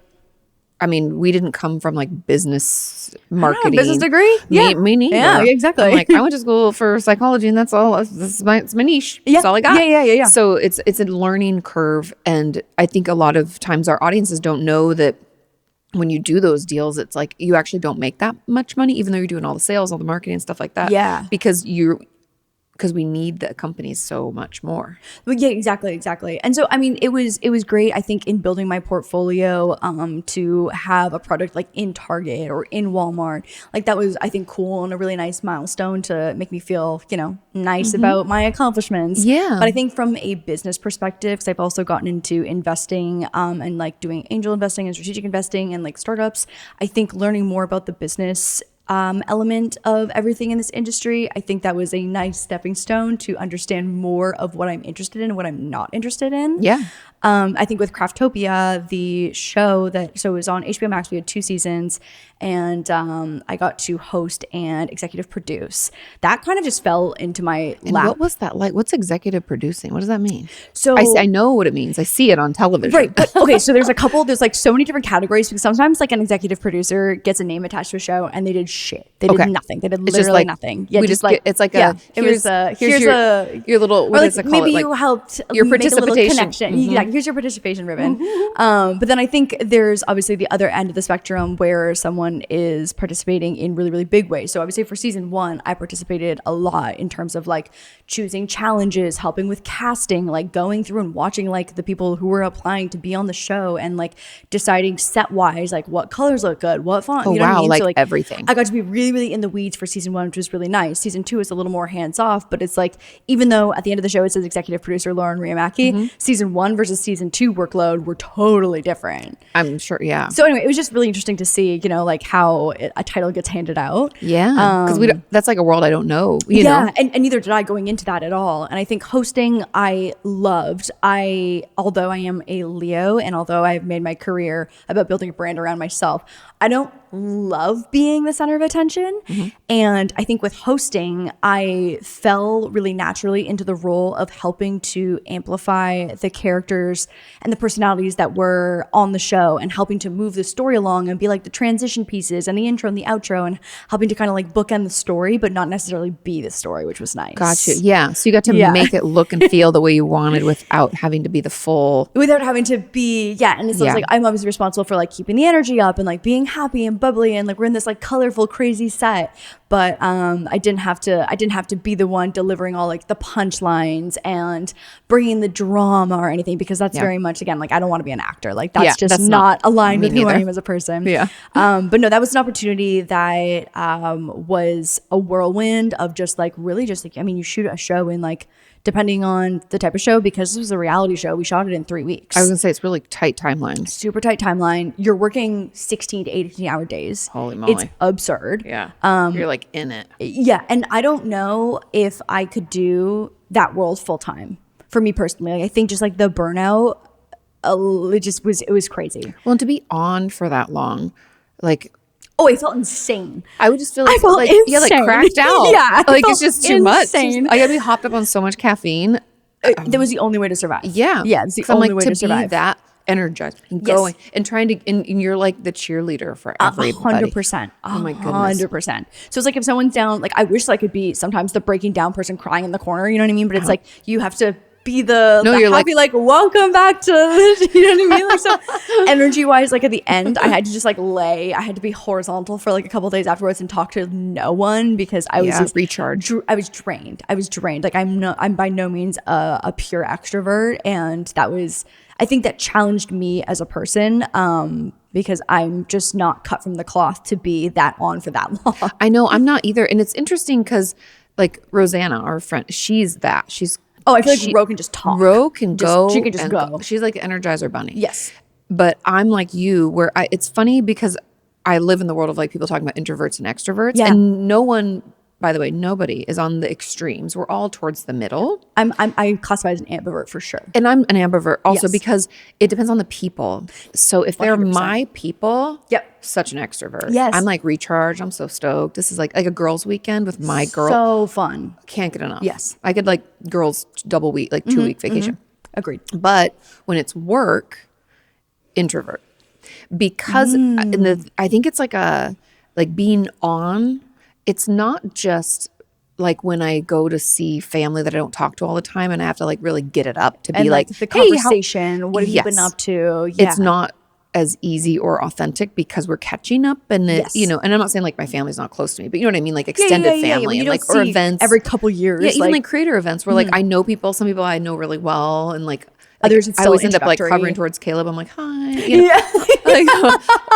I mean, we didn't come from like business marketing. Business degree? Yeah. Me neither. Yeah, exactly. I'm like, I went to school for psychology and that's all. It's my niche. Yeah. That's all I got. Yeah. So it's a learning curve. And I think a lot of times our audiences don't know that when you do those deals, it's like you actually don't make that much money, even though you're doing all the sales, all the marketing and stuff like that. Yeah. Because we need the companies so much more. But yeah, exactly. And so, I mean, it was great, I think, in building my portfolio, to have a product like in Target or in Walmart. Like that was, I think, cool and a really nice milestone to make me feel, nice about my accomplishments. Yeah. But I think from a business perspective, because I've also gotten into investing, and like doing angel investing and strategic investing and like startups, I think learning more about the business element of everything in this industry, I think that was a nice stepping stone to understand more of what I'm interested in and what I'm not interested in. Yeah. I think with Craftopia, the show so it was on HBO Max, we had 2 seasons, and I got to host and executive produce. That kind of just fell into my lap. What was that like? What's executive producing? What does that mean? So I know what it means. I see it on television. Right. But okay, so there's like so many different categories, because sometimes like an executive producer gets a name attached to a show and they did shit. They did nothing. They did It's literally just like, nothing. Yeah, we just just like it's like yeah, here's your little, what or is like it called? maybe Like, you helped your make a little participation. connection. Yeah, here's your participation ribbon. But then I think there's obviously the other end of the spectrum where someone is participating in really, really big ways. So obviously for season 1, I participated a lot in terms of like choosing challenges, helping with casting, like going through and watching like the people who were applying to be on the show and like deciding set wise, like what colors look good, what font. Oh, you know what I wow, mean? like So, like everything. I got to be really, really in the weeds for season 1, which was really nice. Season 2 is a little more hands off, but it's like, even though at the end of the show it says executive producer Lauren Riihimaki, season 1 versus season 2 workload were totally different. I'm sure. Yeah. So anyway, it was just really interesting to see, like how a title gets handed out. Yeah. Because that's like a world I don't know. You know? And neither did I going into that at all. And I think hosting I loved. Although I am a Leo and although I've made my career about building a brand around myself, I don't love being the center of attention. And I think with hosting, I fell really naturally into the role of helping to amplify the characters and the personalities that were on the show and helping to move the story along and be like the transition pieces and the intro and the outro and helping to kind of like bookend the story, but not necessarily be the story, which was nice. Gotcha. Yeah. So you got to make it look and feel the way you wanted without having to be the full. Without having to be, and it's like I'm obviously responsible for like keeping the energy up and like being happy and bubbly and like we're in this like colorful, crazy set. But I didn't have to be the one delivering all like the punchlines and bringing the drama or anything, because that's very much, again, like I don't want to be an actor. Like that's just that's not aligned with who I neither. am as a person. Yeah. But no, that was an opportunity that was a whirlwind of just like really just like, I mean, you shoot a show in like, depending on the type of show, because this was a reality show, we shot it in 3 weeks. I was gonna say it's really tight timelines. Super tight timeline. You're working 16 to 18 hour days. Holy moly. It's absurd. Yeah. You're like in it. Yeah. And I don't know if I could do that world full time for me personally. Like, I think just like the burnout, it was crazy. Well, and to be on for that long, like. Oh, I felt insane. I would just feel I felt insane. cracked out. Yeah, like it's just too insane. much. I gotta be hopped up on so much caffeine. That was the only way to survive. Yeah, it's the only way to be survive. that energized and going and trying to, and you're like the cheerleader for everybody. 100%. Oh my goodness. 100%. So it's like if someone's down, like I wish I could be sometimes the breaking down person crying in the corner. You know what I mean? But it's like you have to be the you're happy, like, welcome back to, you know what I mean? Like, so energy wise, like at the end, I had to just like I had to be horizontal for like a couple of days afterwards and talk to no one because I was just recharged. I was drained. Like I'm by no means a pure extrovert. And I think that challenged me as a person, because I'm just not cut from the cloth to be that on for that long. I know, I'm not either. And it's interesting because like Rosanna, our friend, she's I feel like Ro can just talk. Ro can go. She can just go. She's like Energizer Bunny. Yes. But I'm like you, where it's funny because I live in the world of like people talking about introverts and extroverts. Yeah. And no one, by the way, nobody is on the extremes. We're all towards the middle. I classify as an ambivert for sure. And I'm an ambivert also Yes. because it depends on the people. So if they're 100%. my people, Yep. such an extrovert. Yes. I'm like recharged. I'm so stoked. This is like a girls' weekend with my girl. So fun. Can't get enough. Yes. I could like girls double week, like 2 week vacation. Agreed. But when it's work, introvert. Because I think it's like being on, it's not just like when I go to see family that I don't talk to all the time and I have to like really get it up to be And like the hey, conversation, what have you been up to? Yeah. It's not as easy or authentic because we're catching up and Yes. and I'm not saying like my family's not close to me, but you know what I mean? Like extended family and like, or events. every couple years. Yeah, even like creator events where like I know people, some people I know really well and like others it's I still always end up like introductory. hovering towards Caleb. I'm like, hi. You know, like,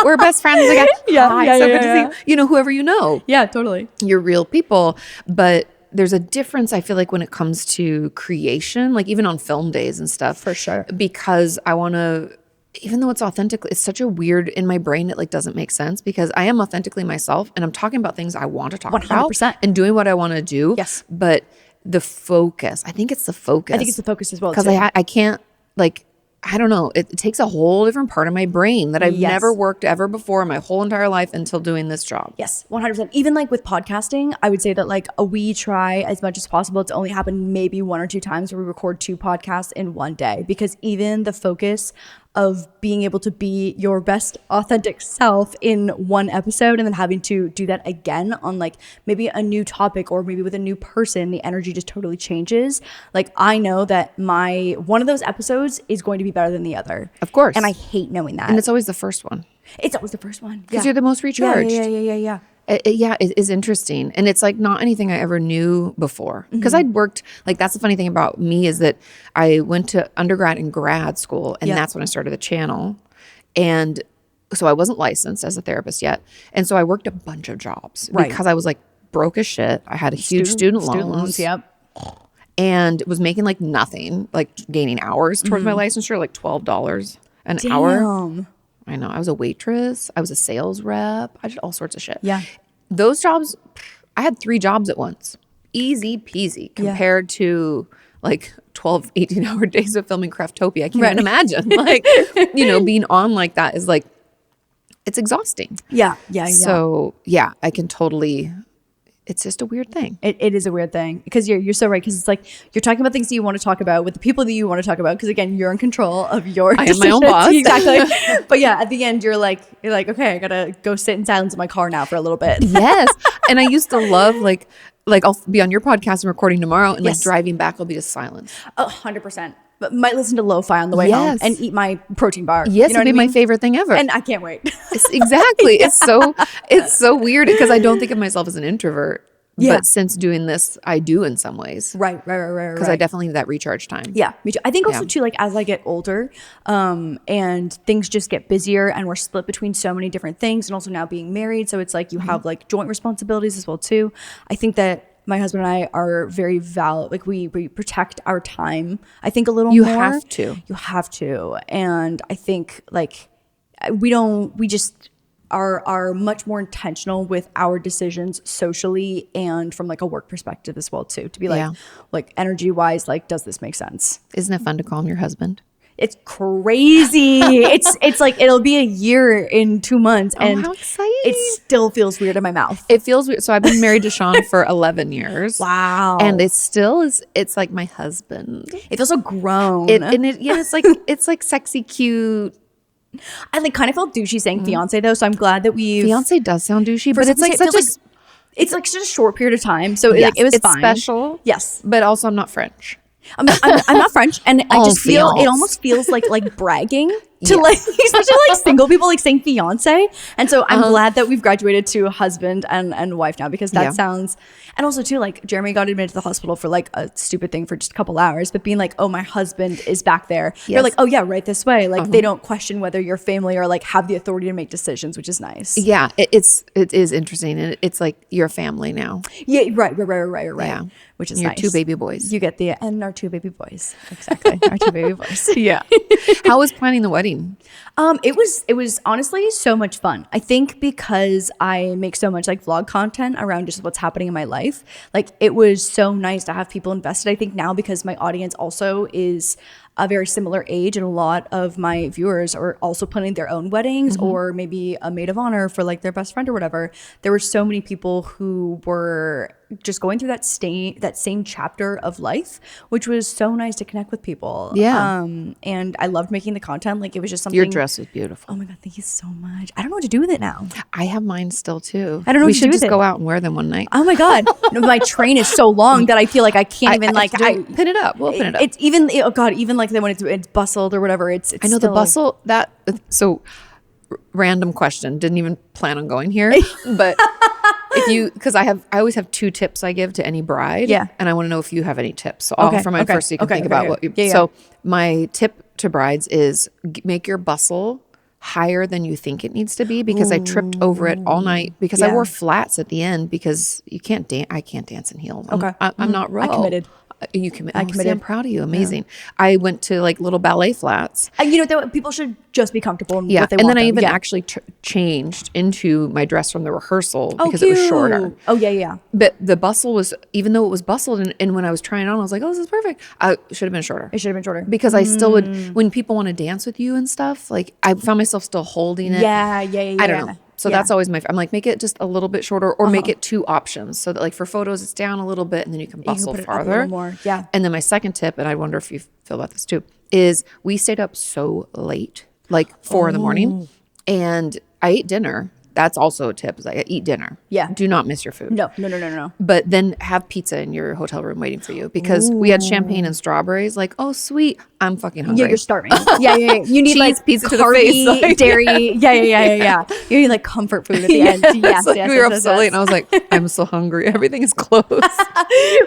we're best friends again. Yeah, Hi, yeah, so yeah, good to yeah. see you. You know, whoever you know. Yeah, totally. You're real people. But there's a difference, I feel like, when it comes to creation, like even on film days and stuff. For sure. Because I want to, even though it's authentic, it's such a weird, in my brain, it like doesn't make sense because I am authentically myself and I'm talking about things I want to talk 100%. about and doing what I want to do. Yes. But the focus, I think it's the focus. I think it's the focus as well. Because too. I can't, like, I don't know. It takes a whole different part of my brain that I've Yes. never worked ever before in my whole entire life until doing this job. Yes, 100%. Even like with podcasting, I would say that like we try as much as possible to only happen maybe 1 or 2 times where we record 2 podcasts in one day, because even the focus of being able to be your best authentic self in one episode and then having to do that again on like maybe a new topic or maybe with a new person, the energy just totally changes. Like I know that one of those episodes is going to be better than the other. Of course. And I hate knowing that. And it's always the first one. It's always the first one. Because you're the most recharged. Yeah. It is interesting. And it's like not anything I ever knew before. Because I'd worked, like that's the funny thing about me is that I went to undergrad and grad school and that's when I started the channel. And so I wasn't licensed as a therapist yet. And so I worked a bunch of jobs because I was like broke as shit. I had a huge student loans. Yep. And was making like nothing, like gaining hours towards my licensure, like $12 an hour. I know. I was a waitress. I was a sales rep. I did all sorts of shit. Yeah. Those jobs, I had 3 jobs at once. Easy peasy compared to like 12, 18-hour days of filming Craftopia. I can't even imagine. Like, being on like that is like, it's exhausting. Yeah. So, yeah, I can totally... It's just a weird thing. It is a weird thing because you're so right, because it's like you're talking about things that you want to talk about with the people that you want to talk about, because again, you're in control of your I am my own boss. Exactly. But yeah, at the end you're like okay, I gotta go sit in silence in my car now for a little bit. Yes. And I used to love like I'll be on your podcast and recording tomorrow and like driving back will be just silence. 100%. But might listen to lo-fi on the way home and eat my protein bar. Yes, you know it'd be my favorite thing ever. And I can't wait. Exactly. It's so weird because I don't think of myself as an introvert. Yeah. But since doing this, I do in some ways. Right. Because I definitely need that recharge time. Yeah, me too. I think also too, like as I get older, and things just get busier, and we're split between so many different things, and also now being married, so it's like you have like joint responsibilities as well too. I think that my husband and I are very valid. Like we protect our time, I think, a little more. You have to. And I think like we just are much more intentional with our decisions socially and from like a work perspective as well too, to be like energy wise, like, does this make sense? Isn't it fun to call him your husband? It's crazy. it's like it'll be a year in 2 months, and how exciting. It still feels weird in my mouth. It feels weird. So I've been married to Sean for 11 years. Wow. And it still is. It's like my husband. It feels so grown. It's like sexy, cute. I like kind of felt douchey saying fiance though, so I'm glad that fiance does sound douchey, but it's like it's like such a short period of time, so it was it's fine. special. Yes, but also I'm not French. I'm not French, and I just feel it almost feels like bragging to like, especially like single people, like saying fiance. And so I'm glad that we've graduated to husband and wife now, because that sounds, and also too, like Jeremy got admitted to the hospital for like a stupid thing for just a couple hours, but being like, oh, my husband is back there. They're like, oh yeah, right this way. Like they don't question whether you're family or like have the authority to make decisions, which is nice. Yeah, it is interesting, and it's like you're a family now. Yeah, right. Yeah. Which is your nice. 2 baby boys. You get and our 2 baby boys. Exactly. Our 2 baby boys. Yeah. How was planning the wedding? It was honestly so much fun. I think because I make so much like vlog content around just what's happening in my life, like it was so nice to have people invested. I think now because my audience also is a very similar age, and a lot of my viewers are also planning their own weddings or maybe a maid of honor for like their best friend or whatever. There were so many people who were just going through that same chapter of life, which was so nice to connect with people. Yeah. And I loved making the content. Like it was just something. Your dress was beautiful. Oh my God, thank you so much. I don't know what to do with it now. I have mine still too. I don't know we what to should do just with go it. out and wear them one night. Oh my God. No, my train is so long that I feel like I can't even like pin it up. We'll pin it up. It's even, oh God, even like when it's bustled or whatever. It's I know still, the bustle that, so random question, didn't even plan on going here, but because I always have 2 tips I give to any bride. Yeah. And I want to know if you have any tips. So I'll offer mine first so you can think about what you, so my tip to brides is make your bustle higher than you think it needs to be, because I tripped over it all night because I wore flats at the end because you can't dance. I can't dance in heels. I'm not real. I committed. You committed. I committed. I'm proud of you. Amazing. Yeah. I went to like little ballet flats. You know, people should just be comfortable in what they want. And then I even actually changed into my dress from the rehearsal because it was shorter. Oh, yeah. But the bustle was, even though it was bustled, and when I was trying it on, I was like, oh, this is perfect. It should have been shorter. It should have been shorter. Because I still would, when people want to dance with you and stuff, like I found myself still holding it. Yeah. I don't know. So that's always I'm like, make it just a little bit shorter, or make it 2 options so that like for photos, it's down a little bit and then you can bustle farther. A little more. Yeah. And then my second tip, and I wonder if you feel about this too, is we stayed up so late, like 4 in the morning, and I ate dinner. That's also a tip, is like eat dinner. Yeah. Do not miss your food. No. But then have pizza in your hotel room waiting for you, because we had champagne and strawberries. Like, oh, sweet. I'm fucking hungry. Yeah, you're starving. Yeah. You need cheese, like pizza to the face, like, dairy. Yeah. You need like comfort food at the end. Yes, like we were up so late, and I was like, I'm so hungry. Everything is closed.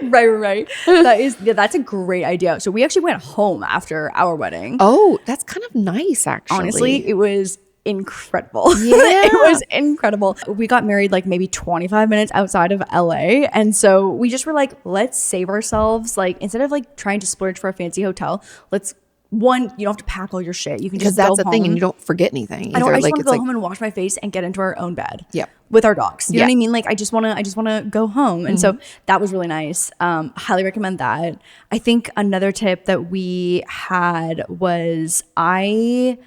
Right. That's a great idea. So we actually went home after our wedding. Oh, that's kind of nice, actually. Honestly, it was incredible. Yeah. It was incredible. We got married like maybe 25 minutes outside of LA. And so we just were like, let's save ourselves. Like, instead of like trying to splurge for a fancy hotel, you don't have to pack all your shit. You can just go home. Because that's the thing, and you don't forget anything. I just want to go home and wash my face and get into our own bed. Yeah. With our dogs. You know what I mean? Like, I just want to go home. And so that was really nice. Highly recommend that. I think another tip that we had was I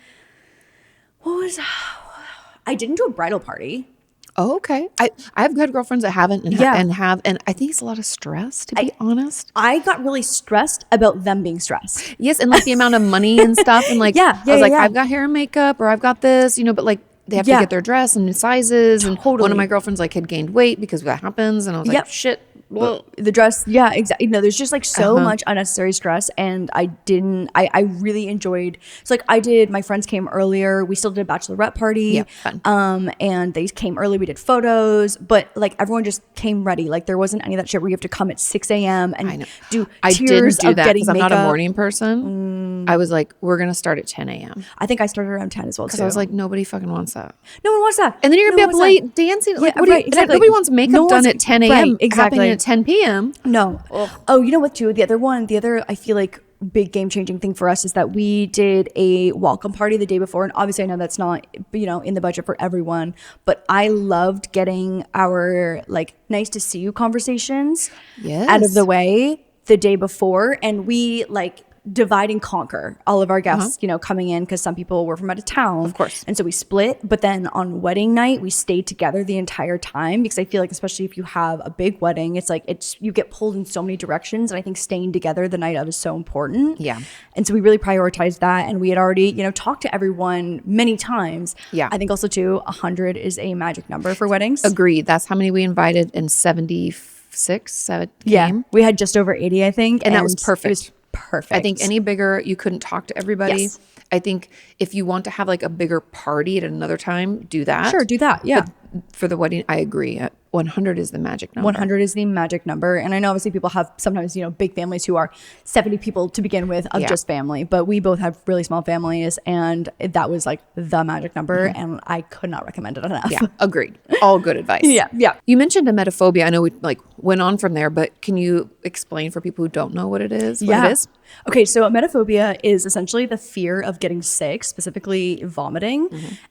didn't do a bridal party. Oh, okay. I have good girlfriends that haven't and I think it's a lot of stress, to be honest. I got really stressed about them being stressed. Yes, and like the amount of money and stuff, and like I was like, I've got hair and makeup, or I've got this, but like they have to get their dress and sizes. And one of my girlfriends like had gained weight because that happens, and I was like, shit. Well, the dress, exactly. There's just like so much unnecessary stress, and I really enjoyed. So like my friends came earlier. We still did a bachelorette party, fun. And they came early. We did photos, but like everyone just came ready. Like there wasn't any of that shit where you have to come at 6 a.m. and do tears of getting makeup. I'm not a morning person. I was like, we're gonna start at 10 a.m. I think I started around 10 as well, because I was like, nobody fucking wants that. No one wants that. And then you're gonna be up late dancing. Like, exactly. Nobody wants makeup done at 10 a.m. Exactly. At 10 p.m. No. Oh, you know what too? The other I feel like big game changing thing for us is that we did a welcome party the day before. And obviously I know that's not, in the budget for everyone, but I loved getting our like nice to see you conversations out of the way the day before. And we like divide and conquer all of our guests, coming in, because some people were from out of town. Of course. And so we split, but then on wedding night, we stayed together the entire time, because I feel like, especially if you have a big wedding, it's like, you get pulled in so many directions. And I think staying together the night of is so important. Yeah. And so we really prioritized that. And we had already, talked to everyone many times. Yeah. I think also too, 100 is a magic number for weddings. Agreed. That's how many we invited, and 75 6, 7 Yeah. came. We had just over 80, I think. And that was perfect. It was perfect. I think any bigger, you couldn't talk to everybody. Yes. I think if you want to have like a bigger party at another time, do that. Sure, do that. Yeah. But for the wedding, I agree. 100 is the magic number. 100 is the magic number. And I know obviously people have sometimes, big families who are 70 people to begin with of just family, but we both have really small families, and that was like the magic number. And I could not recommend it enough. Yeah, agreed. All good advice. Yeah. You mentioned emetophobia. I know we went on from there, but can you explain for people who don't know what it is? What it is? Okay, so emetophobia is essentially the fear of getting sick, specifically vomiting.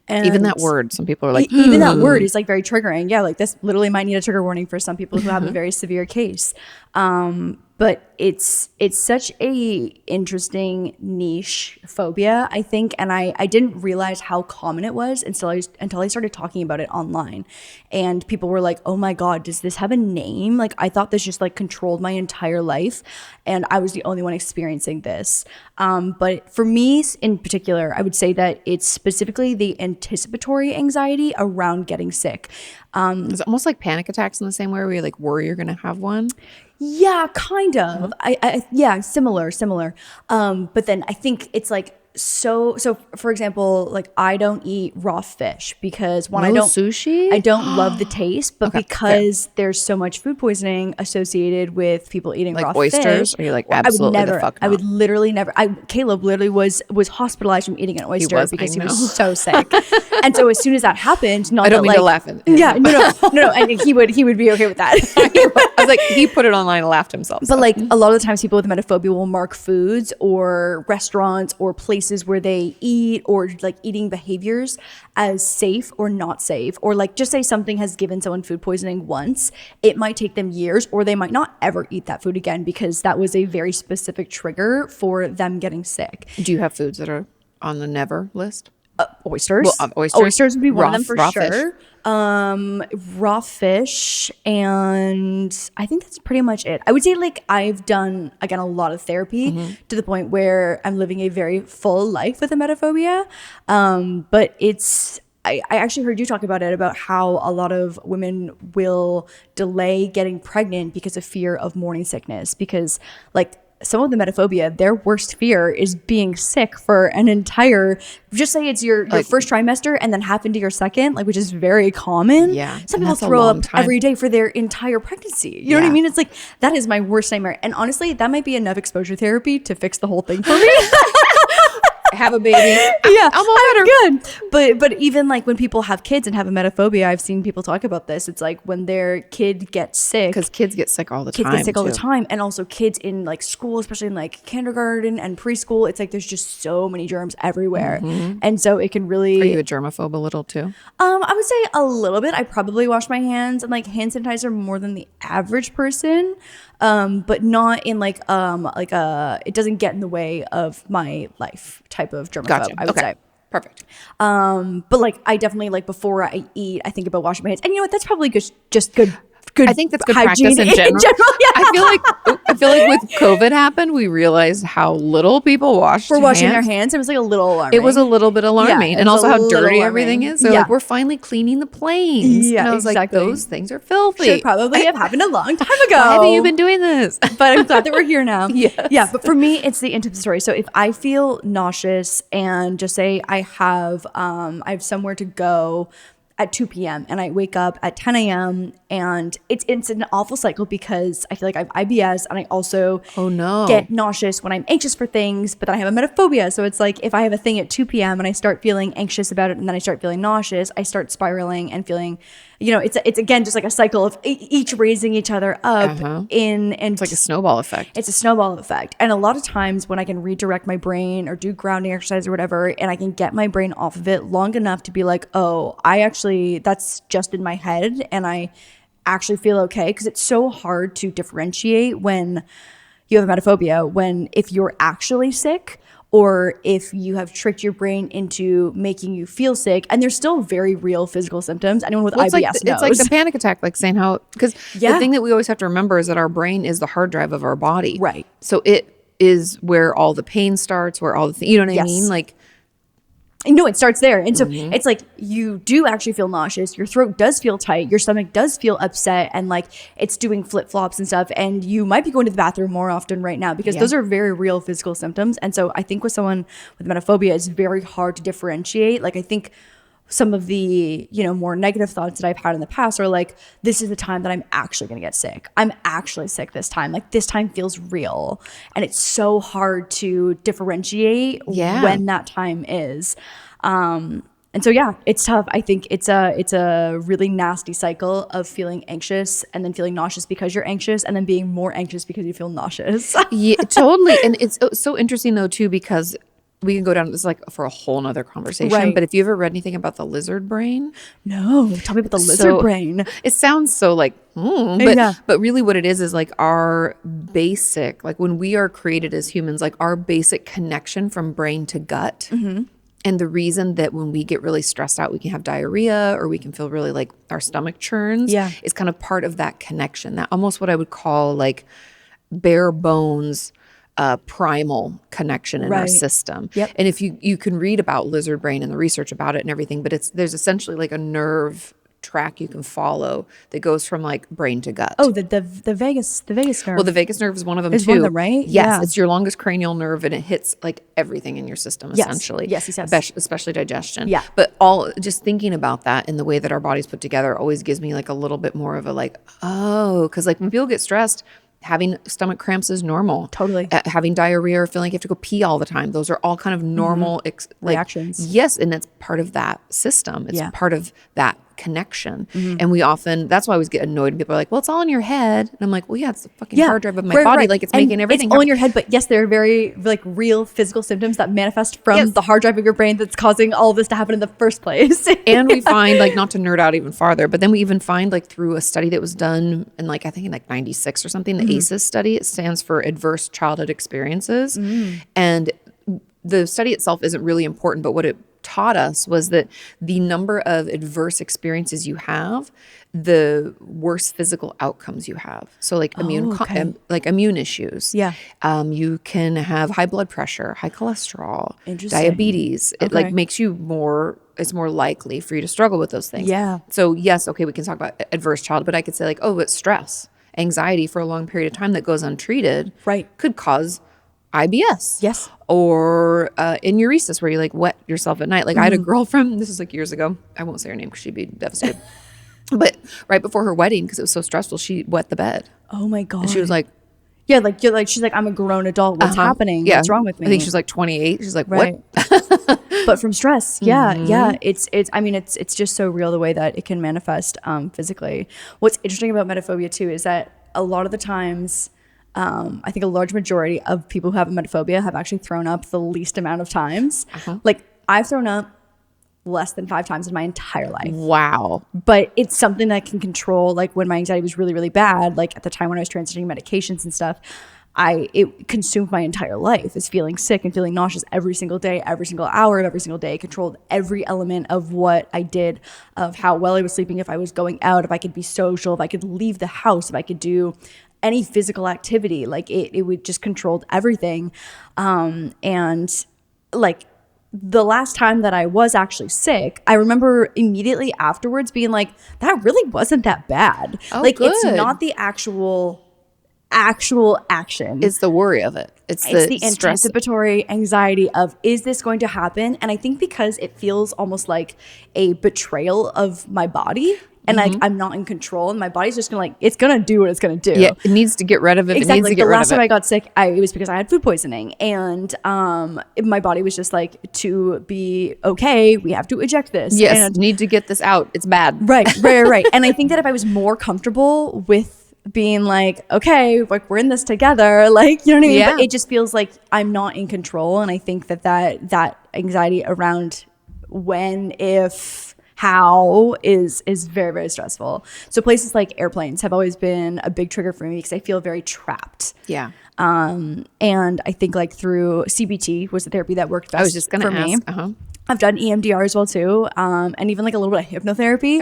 And Even that word, some people are like, even that word is like very triggering. Yeah, like this literally might need a trigger warning for some people who have a very severe case. But it's such a interesting niche phobia, I think, and I didn't realize how common it was until I started talking about it online, and people were like, "Oh my God, does this have a name?" Like I thought this just like controlled my entire life, and I was the only one experiencing this. But for me in particular, I would say that it's specifically the anticipatory anxiety around getting sick. It's almost like panic attacks in the same way where you like worry you're going to have one. Yeah, kind of. Yeah, similar. But then I think it's like, so for example, like I don't eat raw fish because I don't sushi. I don't love the taste, but because there's so much food poisoning associated with people eating like raw oysters, fish. or you're like absolutely the fuck not. I would literally never. Caleb literally was hospitalized from eating an oyster because he was so sick. And so as soon as that happened, I don't mean to laugh at him. Yeah, no. I think he would be okay with that. I was like, he put it online and laughed himself. But like a lot of the times people with emetophobia will mark foods or restaurants or places where they eat or like eating behaviors as safe or not safe, or like just say something has given someone food poisoning once, it might take them years or they might not ever eat that food again because that was a very specific trigger for them getting sick. Do you have foods that are on the never list? Oysters. Well, oysters would be one of them for raw sure. Fish. Raw fish, and I think that's pretty much it. I would say like I've done again a lot of therapy to the point where I'm living a very full life with emetophobia. But I actually heard you talk about it, about how a lot of women will delay getting pregnant because of fear of morning sickness, because like someone with emetophobia, their worst fear is being sick for an entire, just say it's your first trimester and then half into your second, like, which is very common. Yeah. Some people throw up every day for their entire pregnancy. You know what I mean? It's like, that is my worst nightmare. And honestly, that might be enough exposure therapy to fix the whole thing for me. Have a baby. I'm good. But even like when people have kids and have emetophobia, I've seen people talk about this. It's like when their kid gets sick, because kids get sick all the time. Kids get sick all the time, and also kids in like school, especially in like kindergarten and preschool. It's like there's just so many germs everywhere, and so it can really. Are you a germaphobe a little too? I would say a little bit. I probably wash my hands and like hand sanitizer more than the average person. But not in like it doesn't get in the way of my life type of germaphobe. Gotcha. I would say. Perfect. But like I definitely like before I eat, I think about washing my hands, and you know what? That's probably just good. I think that's good practice in general. Yeah. I feel like with COVID happened, we realized how little people were washing their hands. It was like a little alarming. It was a little bit alarming, and also how dirty everything is. So like we're finally cleaning the planes. Yeah, and I was like, those things are filthy. Should probably have happened a long time ago. Why haven't you been doing this? But I'm glad that we're here now. Yes. Yeah. But for me, it's the anticipatory. So if I feel nauseous and just say I have somewhere to go at 2 p.m. and I wake up at 10 a.m. and it's an awful cycle because I feel like I have IBS and I also get nauseous when I'm anxious for things, but then I have emetophobia. So it's like if I have a thing at 2 p.m. and I start feeling anxious about it and then I start feeling nauseous, I start spiraling and feeling, it's again just like a cycle of each raising each other up and it's like a snowball effect. It's a snowball effect. And a lot of times when I can redirect my brain or do grounding exercise or whatever, and I can get my brain off of it long enough to be like, oh, that's just in my head and I actually feel okay, because it's so hard to differentiate when you have emetophobia, when if you're actually sick or if you have tricked your brain into making you feel sick, and there's still very real physical symptoms. Anyone with IBS knows. It's like the panic attack, like saying how, because the thing that we always have to remember is that our brain is the hard drive of our body. Right. So it is where all the pain starts, where all the you know what I mean? Like, No, it starts there. And so it's like you do actually feel nauseous. Your throat does feel tight. Your stomach does feel upset, and like it's doing flip-flops and stuff. And you might be going to the bathroom more often right now because those are very real physical symptoms. And so I think with someone with emetophobia, it's very hard to differentiate. Like I think some of the, you know, more negative thoughts that I've had in the past are like, this is the time that I'm actually going to get sick. I'm actually sick this time. Like this time feels real. And it's so hard to differentiate when that time is. And so, yeah, it's tough. I think it's a really nasty cycle of feeling anxious and then feeling nauseous because you're anxious and then being more anxious because you feel nauseous. Yeah, totally. And it's so interesting though, too, because we can go down this like for a whole nother conversation. Right. But if you ever read anything about the lizard brain? No, tell me about the lizard brain. It sounds so like, but really what it is like our basic, like when we are created as humans, like our basic connection from brain to gut. And the reason that when we get really stressed out, we can have diarrhea or we can feel really like our stomach churns is kind of part of that connection. That almost what I would call like bare bones primal connection in our system. And if you can read about lizard brain and the research about it and everything, but there's essentially like a nerve track you can follow that goes from like brain to gut. Oh, the vagus nerve. Well, the vagus nerve is one of them is too. One of them, right? Yes, it's your longest cranial nerve and it hits like everything in your system essentially. Yes. Especially digestion. Yeah. But just thinking about that and the way that our body's put together always gives me like a little bit more of a like, because like when people get stressed, having stomach cramps is normal. Totally. Having diarrhea or feeling like you have to go pee all the time. Those are all kind of normal reactions. Yes. And it's part of that system. It's part of that connection. And we often, that's why I always get annoyed when people are like, well, it's all in your head. And I'm like, well, yeah, it's the fucking hard drive of my body. Like it's making everything It's all in your head, but yes, there are very like real physical symptoms that manifest from the hard drive of your brain that's causing all this to happen in the first place. And we find like, not to nerd out even farther, but then we even find like through a study that was done in like, I think in like 96 or something, the ACEs study, it stands for Adverse Childhood Experiences. And the study itself isn't really important, but what it taught us was that the number of adverse experiences you have, the worse physical outcomes you have. So like immune issues. Yeah. You can have high blood pressure, high cholesterol, diabetes. It like makes you it's more likely for you to struggle with those things. Yeah. So yes, okay, we can talk about adverse childhood, but I could say like, oh, it's stress, anxiety for a long period of time that goes untreated could cause IBS. Yes. Or enuresis where you like wet yourself at night. Like I had a girlfriend, this is like years ago. I won't say her name because she'd be devastated. But right before her wedding, because it was so stressful, she wet the bed. Oh my God. And she was like, she's like, I'm a grown adult. What's happening? Yeah. What's wrong with me? I think she's like 28. She's like, what? But from stress. Yeah. It's just so real the way that it can manifest physically. What's interesting about emetophobia too is that a lot of the times, I think a large majority of people who have emetophobia have actually thrown up the least amount of times. Like I've thrown up less than 5 times in my entire life. Wow. But it's something that I can control. Like when my anxiety was really, really bad, like at the time when I was transitioning medications and stuff, it consumed my entire life, is feeling sick and feeling nauseous every single day, every single hour of every single day. It controlled every element of what I did, of how well I was sleeping, if I was going out, if I could be social, if I could leave the house, if I could do any physical activity. Like it would just controlled everything. And like the last time that I was actually sick, I remember immediately afterwards being like, that really wasn't that bad. Like good. It's not the actual action. It's the worry of it. It's the stress. Anticipatory anxiety of, is this going to happen? And I think because it feels almost like a betrayal of my body. And like I'm not in control, and my body's just it's gonna do what it's gonna do. Yeah, it needs to get rid of it. Exactly. It needs to get the rid last of time it. I got sick, it was because I had food poisoning, and my body was just like, to be okay, we have to eject this. Yes, and need to get this out. It's bad. Right. And I think that if I was more comfortable with being like, okay, like we're in this together, like, you know what I mean? Yeah. But it just feels like I'm not in control, and I think that anxiety around when, if, how is very, very stressful. So places like airplanes have always been a big trigger for me because I feel very trapped. Yeah. And I think like through CBT was the therapy that worked best I was just gonna for me. ask. I've done EMDR as well too, and even like a little bit of hypnotherapy.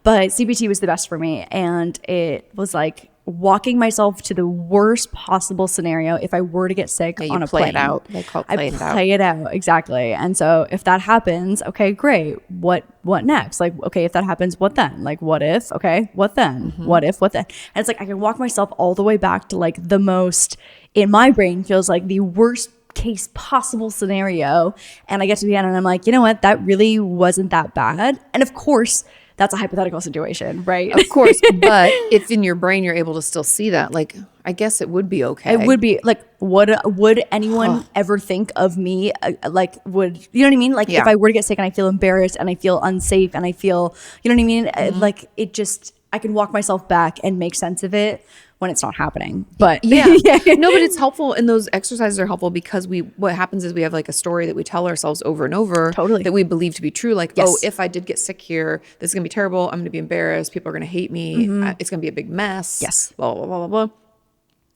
But CBT was the best for me, and it was like walking myself to the worst possible scenario if I were to get sick on a plane. Play it out. They call it play it out. Play it out, exactly. And so if that happens, okay, great. What next? Like, okay, if that happens, what then? Like, what if? Okay, what then? What if? What then? And it's like I can walk myself all the way back to like the most, in my brain, feels like the worst case possible scenario. And I get to the end and I'm like, you know what? That really wasn't that bad. And of course, that's a hypothetical situation, right? Of course. But if in your brain you're able to still see that, like, I guess it would be okay. It would be like, would anyone ever think of me? Like, would, you know what I mean? Like, if I were to get sick and I feel embarrassed and I feel unsafe and I feel, you know what I mean? Like, it just, I can walk myself back and make sense of it when it's not happening. But no, but it's helpful, and those exercises are helpful because what happens is we have like a story that we tell ourselves over and over that we believe to be true. Like, oh, if I did get sick here, this is gonna be terrible. I'm gonna be embarrassed. People are gonna hate me. It's gonna be a big mess. Yes. Blah blah blah blah blah.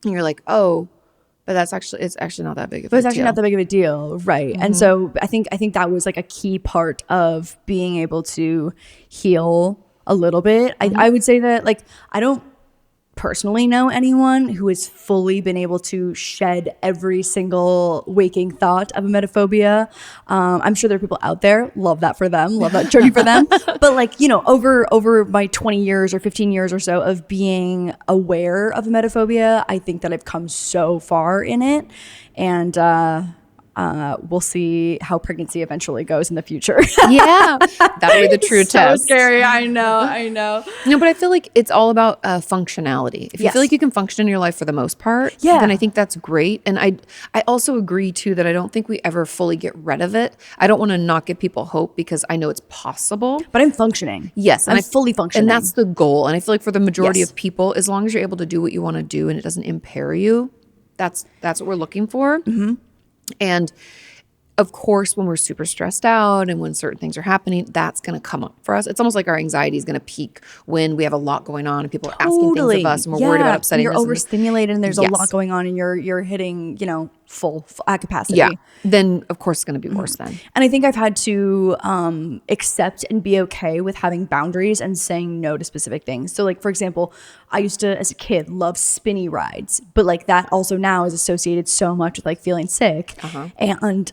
And you're like, oh, but it's actually not that big of a deal. But it's actually not that big of a deal, right? And so I think that was like a key part of being able to heal a little bit. I would say that, like, I don't personally know anyone who has fully been able to shed every single waking thought of emetophobia. I'm sure there are people out there, love that for them, love that journey for them. But like, you know, over my 20 years or 15 years or so of being aware of emetophobia, I think that I've come so far in it. And we'll see how pregnancy eventually goes in the future. Yeah, that'll be the true test. So scary. I know. No, but I feel like it's all about functionality. If you feel like you can function in your life for the most part, then I think that's great. And I also agree too that I don't think we ever fully get rid of it. I don't want to not give people hope because I know it's possible. But I'm functioning. Yes. I'm fully functioning. And that's the goal. And I feel like for the majority of people, as long as you're able to do what you want to do and it doesn't impair you, that's what we're looking for. And of course, when we're super stressed out and when certain things are happening, that's going to come up for us. It's almost like our anxiety is going to peak when we have a lot going on and people are asking things of us and we're worried about upsetting us. You're overstimulated and there's a lot going on and you're hitting, you know, full capacity. Yeah. Then of course it's going to be worse then. And I think I've had to accept and be okay with having boundaries and saying no to specific things. So like, for example, I used to, as a kid, love spinny rides, but like that also now is associated so much with like feeling sick. And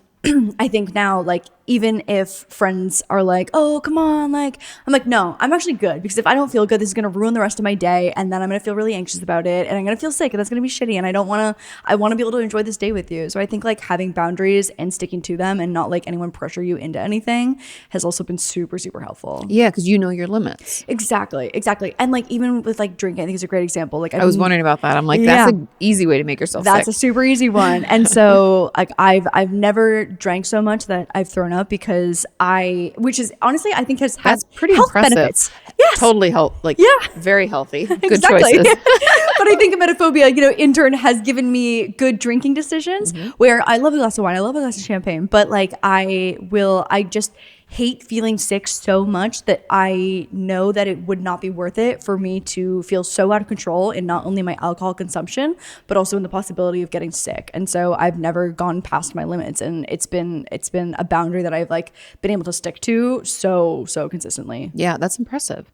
I think now, like, even if friends are like, oh, come on, like, I'm like, no, I'm actually good, because if I don't feel good, this is going to ruin the rest of my day, and then I'm going to feel really anxious about it, and I'm going to feel sick, and that's going to be shitty, and I want to be able to enjoy this day with you. So I think like having boundaries and sticking to them and not like anyone pressure you into anything has also been super, super helpful. Yeah, because you know your limits. Exactly. And like even with like drinking, I think it's a great example. Like I was wondering about that. I'm like, that's an easy way to make yourself sick. That's a super easy one. And so like I've never drank so much that I've thrown up because which is honestly, I think has had that's pretty health impressive. Benefits. Yes. Totally very healthy. Good exactly. choices. But I think emetophobia, you know, in turn has given me good drinking decisions where I love a glass of wine, I love a glass of champagne, but like I just hate feeling sick so much that I know that it would not be worth it for me to feel so out of control in not only my alcohol consumption, but also in the possibility of getting sick. And so I've never gone past my limits, and it's been a boundary that I've like been able to stick to so consistently. Yeah, that's impressive.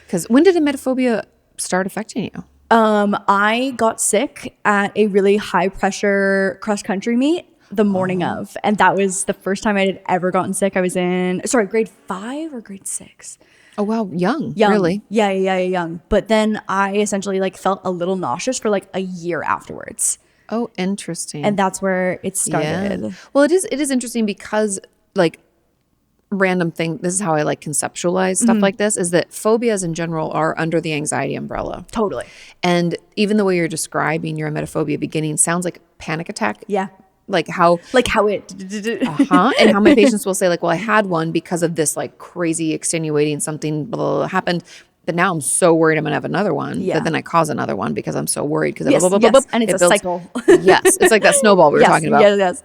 Because when did emetophobia start affecting you? I got sick at a really high pressure cross country meet the morning of, and that was the first time I had ever gotten sick. I was in grade 5 or grade 6. Oh wow, young really. Yeah, young. But then I essentially like felt a little nauseous for like a year afterwards. Oh, interesting. And that's where it started. Yeah. Well, it is interesting because like random thing, this is how I like conceptualize stuff like this, is that phobias in general are under the anxiety umbrella. Totally. And even the way you're describing your emetophobia beginning sounds like a panic attack. Yeah. Like how it and how many patients will say like, well, I had one because of this like crazy extenuating something blah, blah, blah, happened, but now I'm so worried I'm gonna have another one, but then I cause another one because I'm so worried because blah, blah, blah, blah, and it's a cycle. Yes, it's like that snowball we were talking about. Yes.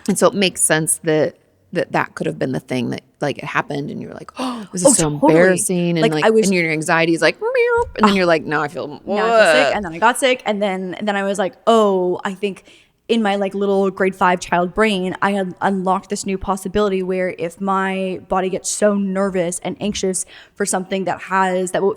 And so it makes sense that could have been the thing that like it happened and you're like, oh, this is so embarrassing, and like and your anxiety is like meow, and then you're like, now I feel sick, and then I got sick, and then I was like, oh, I think in my like little grade 5 child brain, I had unlocked this new possibility where if my body gets so nervous and anxious for something that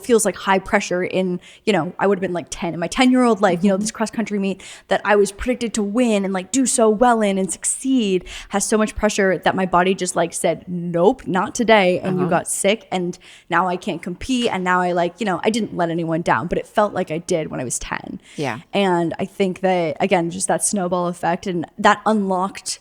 feels like high pressure in, you know, I would have been like 10 in my 10-year-old life, you know, this cross country meet that I was predicted to win and like do so well in and succeed has so much pressure that my body just like said, nope, not today. And you got sick and now I can't compete. And now I like, you know, I didn't let anyone down, but it felt like I did when I was 10. Yeah. And I think that, again, just that snowball effect, and that unlocked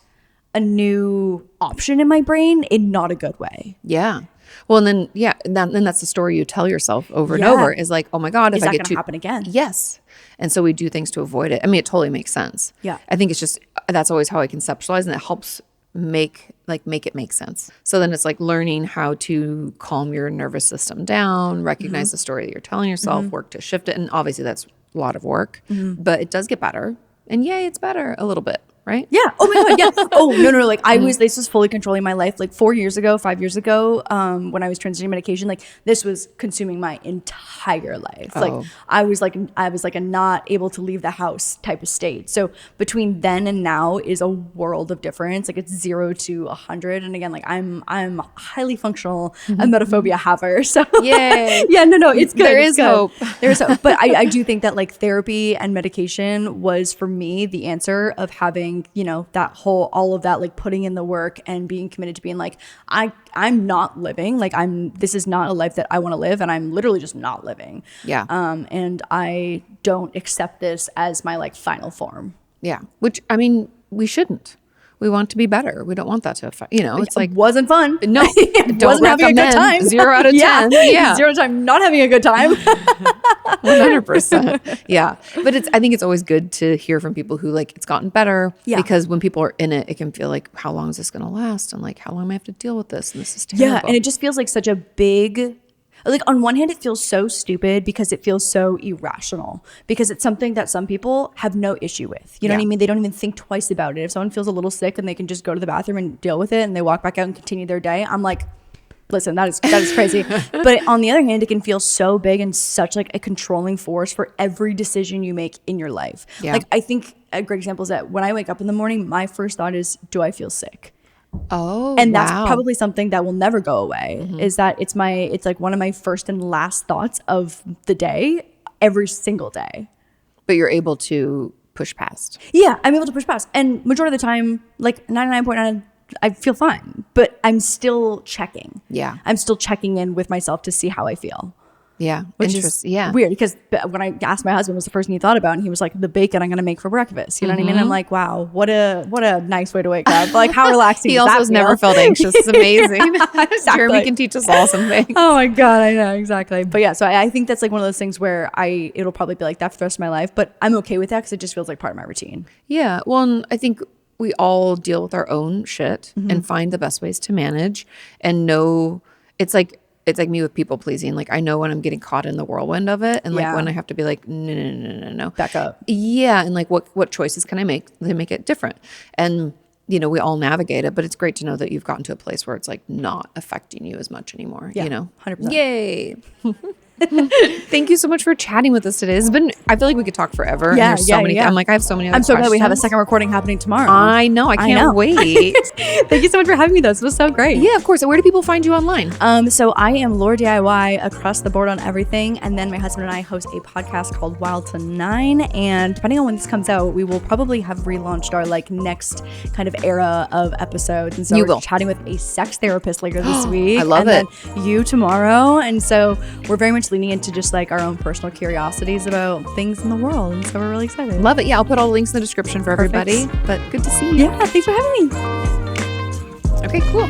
a new option in my brain in not a good way. Yeah. Well, and then, then that's the story you tell yourself over and over is like, oh my God, is if I that get going to happen again? Yes. And so we do things to avoid it. I mean, it totally makes sense. Yeah. I think it's just, that's always how I conceptualize, and it helps make it make sense. So then it's like learning how to calm your nervous system down, recognize the story that you're telling yourself, work to shift it. And obviously that's a lot of work, but it does get better. And yay, it's better a little bit, right? Yeah. Oh my God. Yeah. Oh, no. Like this was fully controlling my life. Like 5 years ago, when I was transitioning medication, like this was consuming my entire life. Like I was like a not able to leave the house type of state. So between then and now is a world of difference. Like it's 0 to 100. And again, like I'm highly functional emetophobia haver. So yay. Yeah, no, it's good. There is hope. There's hope. But I do think that like therapy and medication was for me the answer of having, you know, all of that, like putting in the work and being committed to being like, I'm not living, like this is not a life that I want to live, and I'm literally just not living. Yeah. And I don't accept this as my like final form. Yeah. Which, I mean, we shouldn't. We want to be better. We don't want that to affect, you know, it's like. It wasn't fun. No. Wasn't having a good time. 0 out of 10. Yeah. 0 time not having a good time. 100%. Yeah. But I think it's always good to hear from people who like it's gotten better, because when people are in it, it can feel like, how long is this going to last? And like, how long am I have to deal with this? And this is terrible. Yeah. And it just feels like such a big, like on one hand, it feels so stupid because it feels so irrational, because it's something that some people have no issue with. You know what I mean? They don't even think twice about it. If someone feels a little sick and they can just go to the bathroom and deal with it and they walk back out and continue their day, I'm like, listen, that is crazy. But on the other hand, it can feel so big and such like a controlling force for every decision you make in your life. Yeah. Like I think a great example is that when I wake up in the morning, my first thought is, do I feel sick? Oh, and that's probably something that will never go away, is that it's like one of my first and last thoughts of the day every single day. But you're able to push past. Yeah, I'm able to push past. And majority of the time, like 99.9, I feel fine, but I'm still checking. Yeah. I'm still checking in with myself to see how I feel. Yeah. Which is weird, because when I asked my husband, what was the first thing he thought about, and he was like, the bacon I'm going to make for breakfast. You know what I mean? I'm like, wow, what a nice way to wake up. Like, how relaxing. He also has never felt anxious. It's amazing. Exactly. Jeremy can teach us all some things. Oh my God, I know, exactly. But yeah, so I think that's like one of those things where it'll probably be like that for the rest of my life, but I'm okay with that because it just feels like part of my routine. Yeah. Well, and I think we all deal with our own shit and find the best ways to manage and know it's like me with people pleasing. Like I know when I'm getting caught in the whirlwind of it, and like when I have to be like, no, back up. Yeah. And like, what choices can I make to make it different? And you know, we all navigate it, but it's great to know that you've gotten to a place where it's like not affecting you as much anymore. Yeah, you know, 100%. Yay. Thank you so much for chatting with us today. I feel like we could talk forever. Yeah, and there's so many. I'm like, I have so many other I'm so glad we have a questions. second recording happening tomorrow. I know. I can't wait. Thank you so much for having me. This was so great. Yeah, of course. So where do people find you online? So I am LaurDIY across the board on everything. And then my husband and I host a podcast called Wild to Nine. And depending on when this comes out, we will probably have relaunched our like next kind of era of episodes. And so we're chatting with a sex therapist later this week. I love it. Then you tomorrow. And so we're very much leaning into just like our own personal curiosities about things in the world. And so we're really excited. Love it. Yeah, I'll put all the links in the description for everybody. But good to see you. Yeah, thanks for having me. Okay, cool.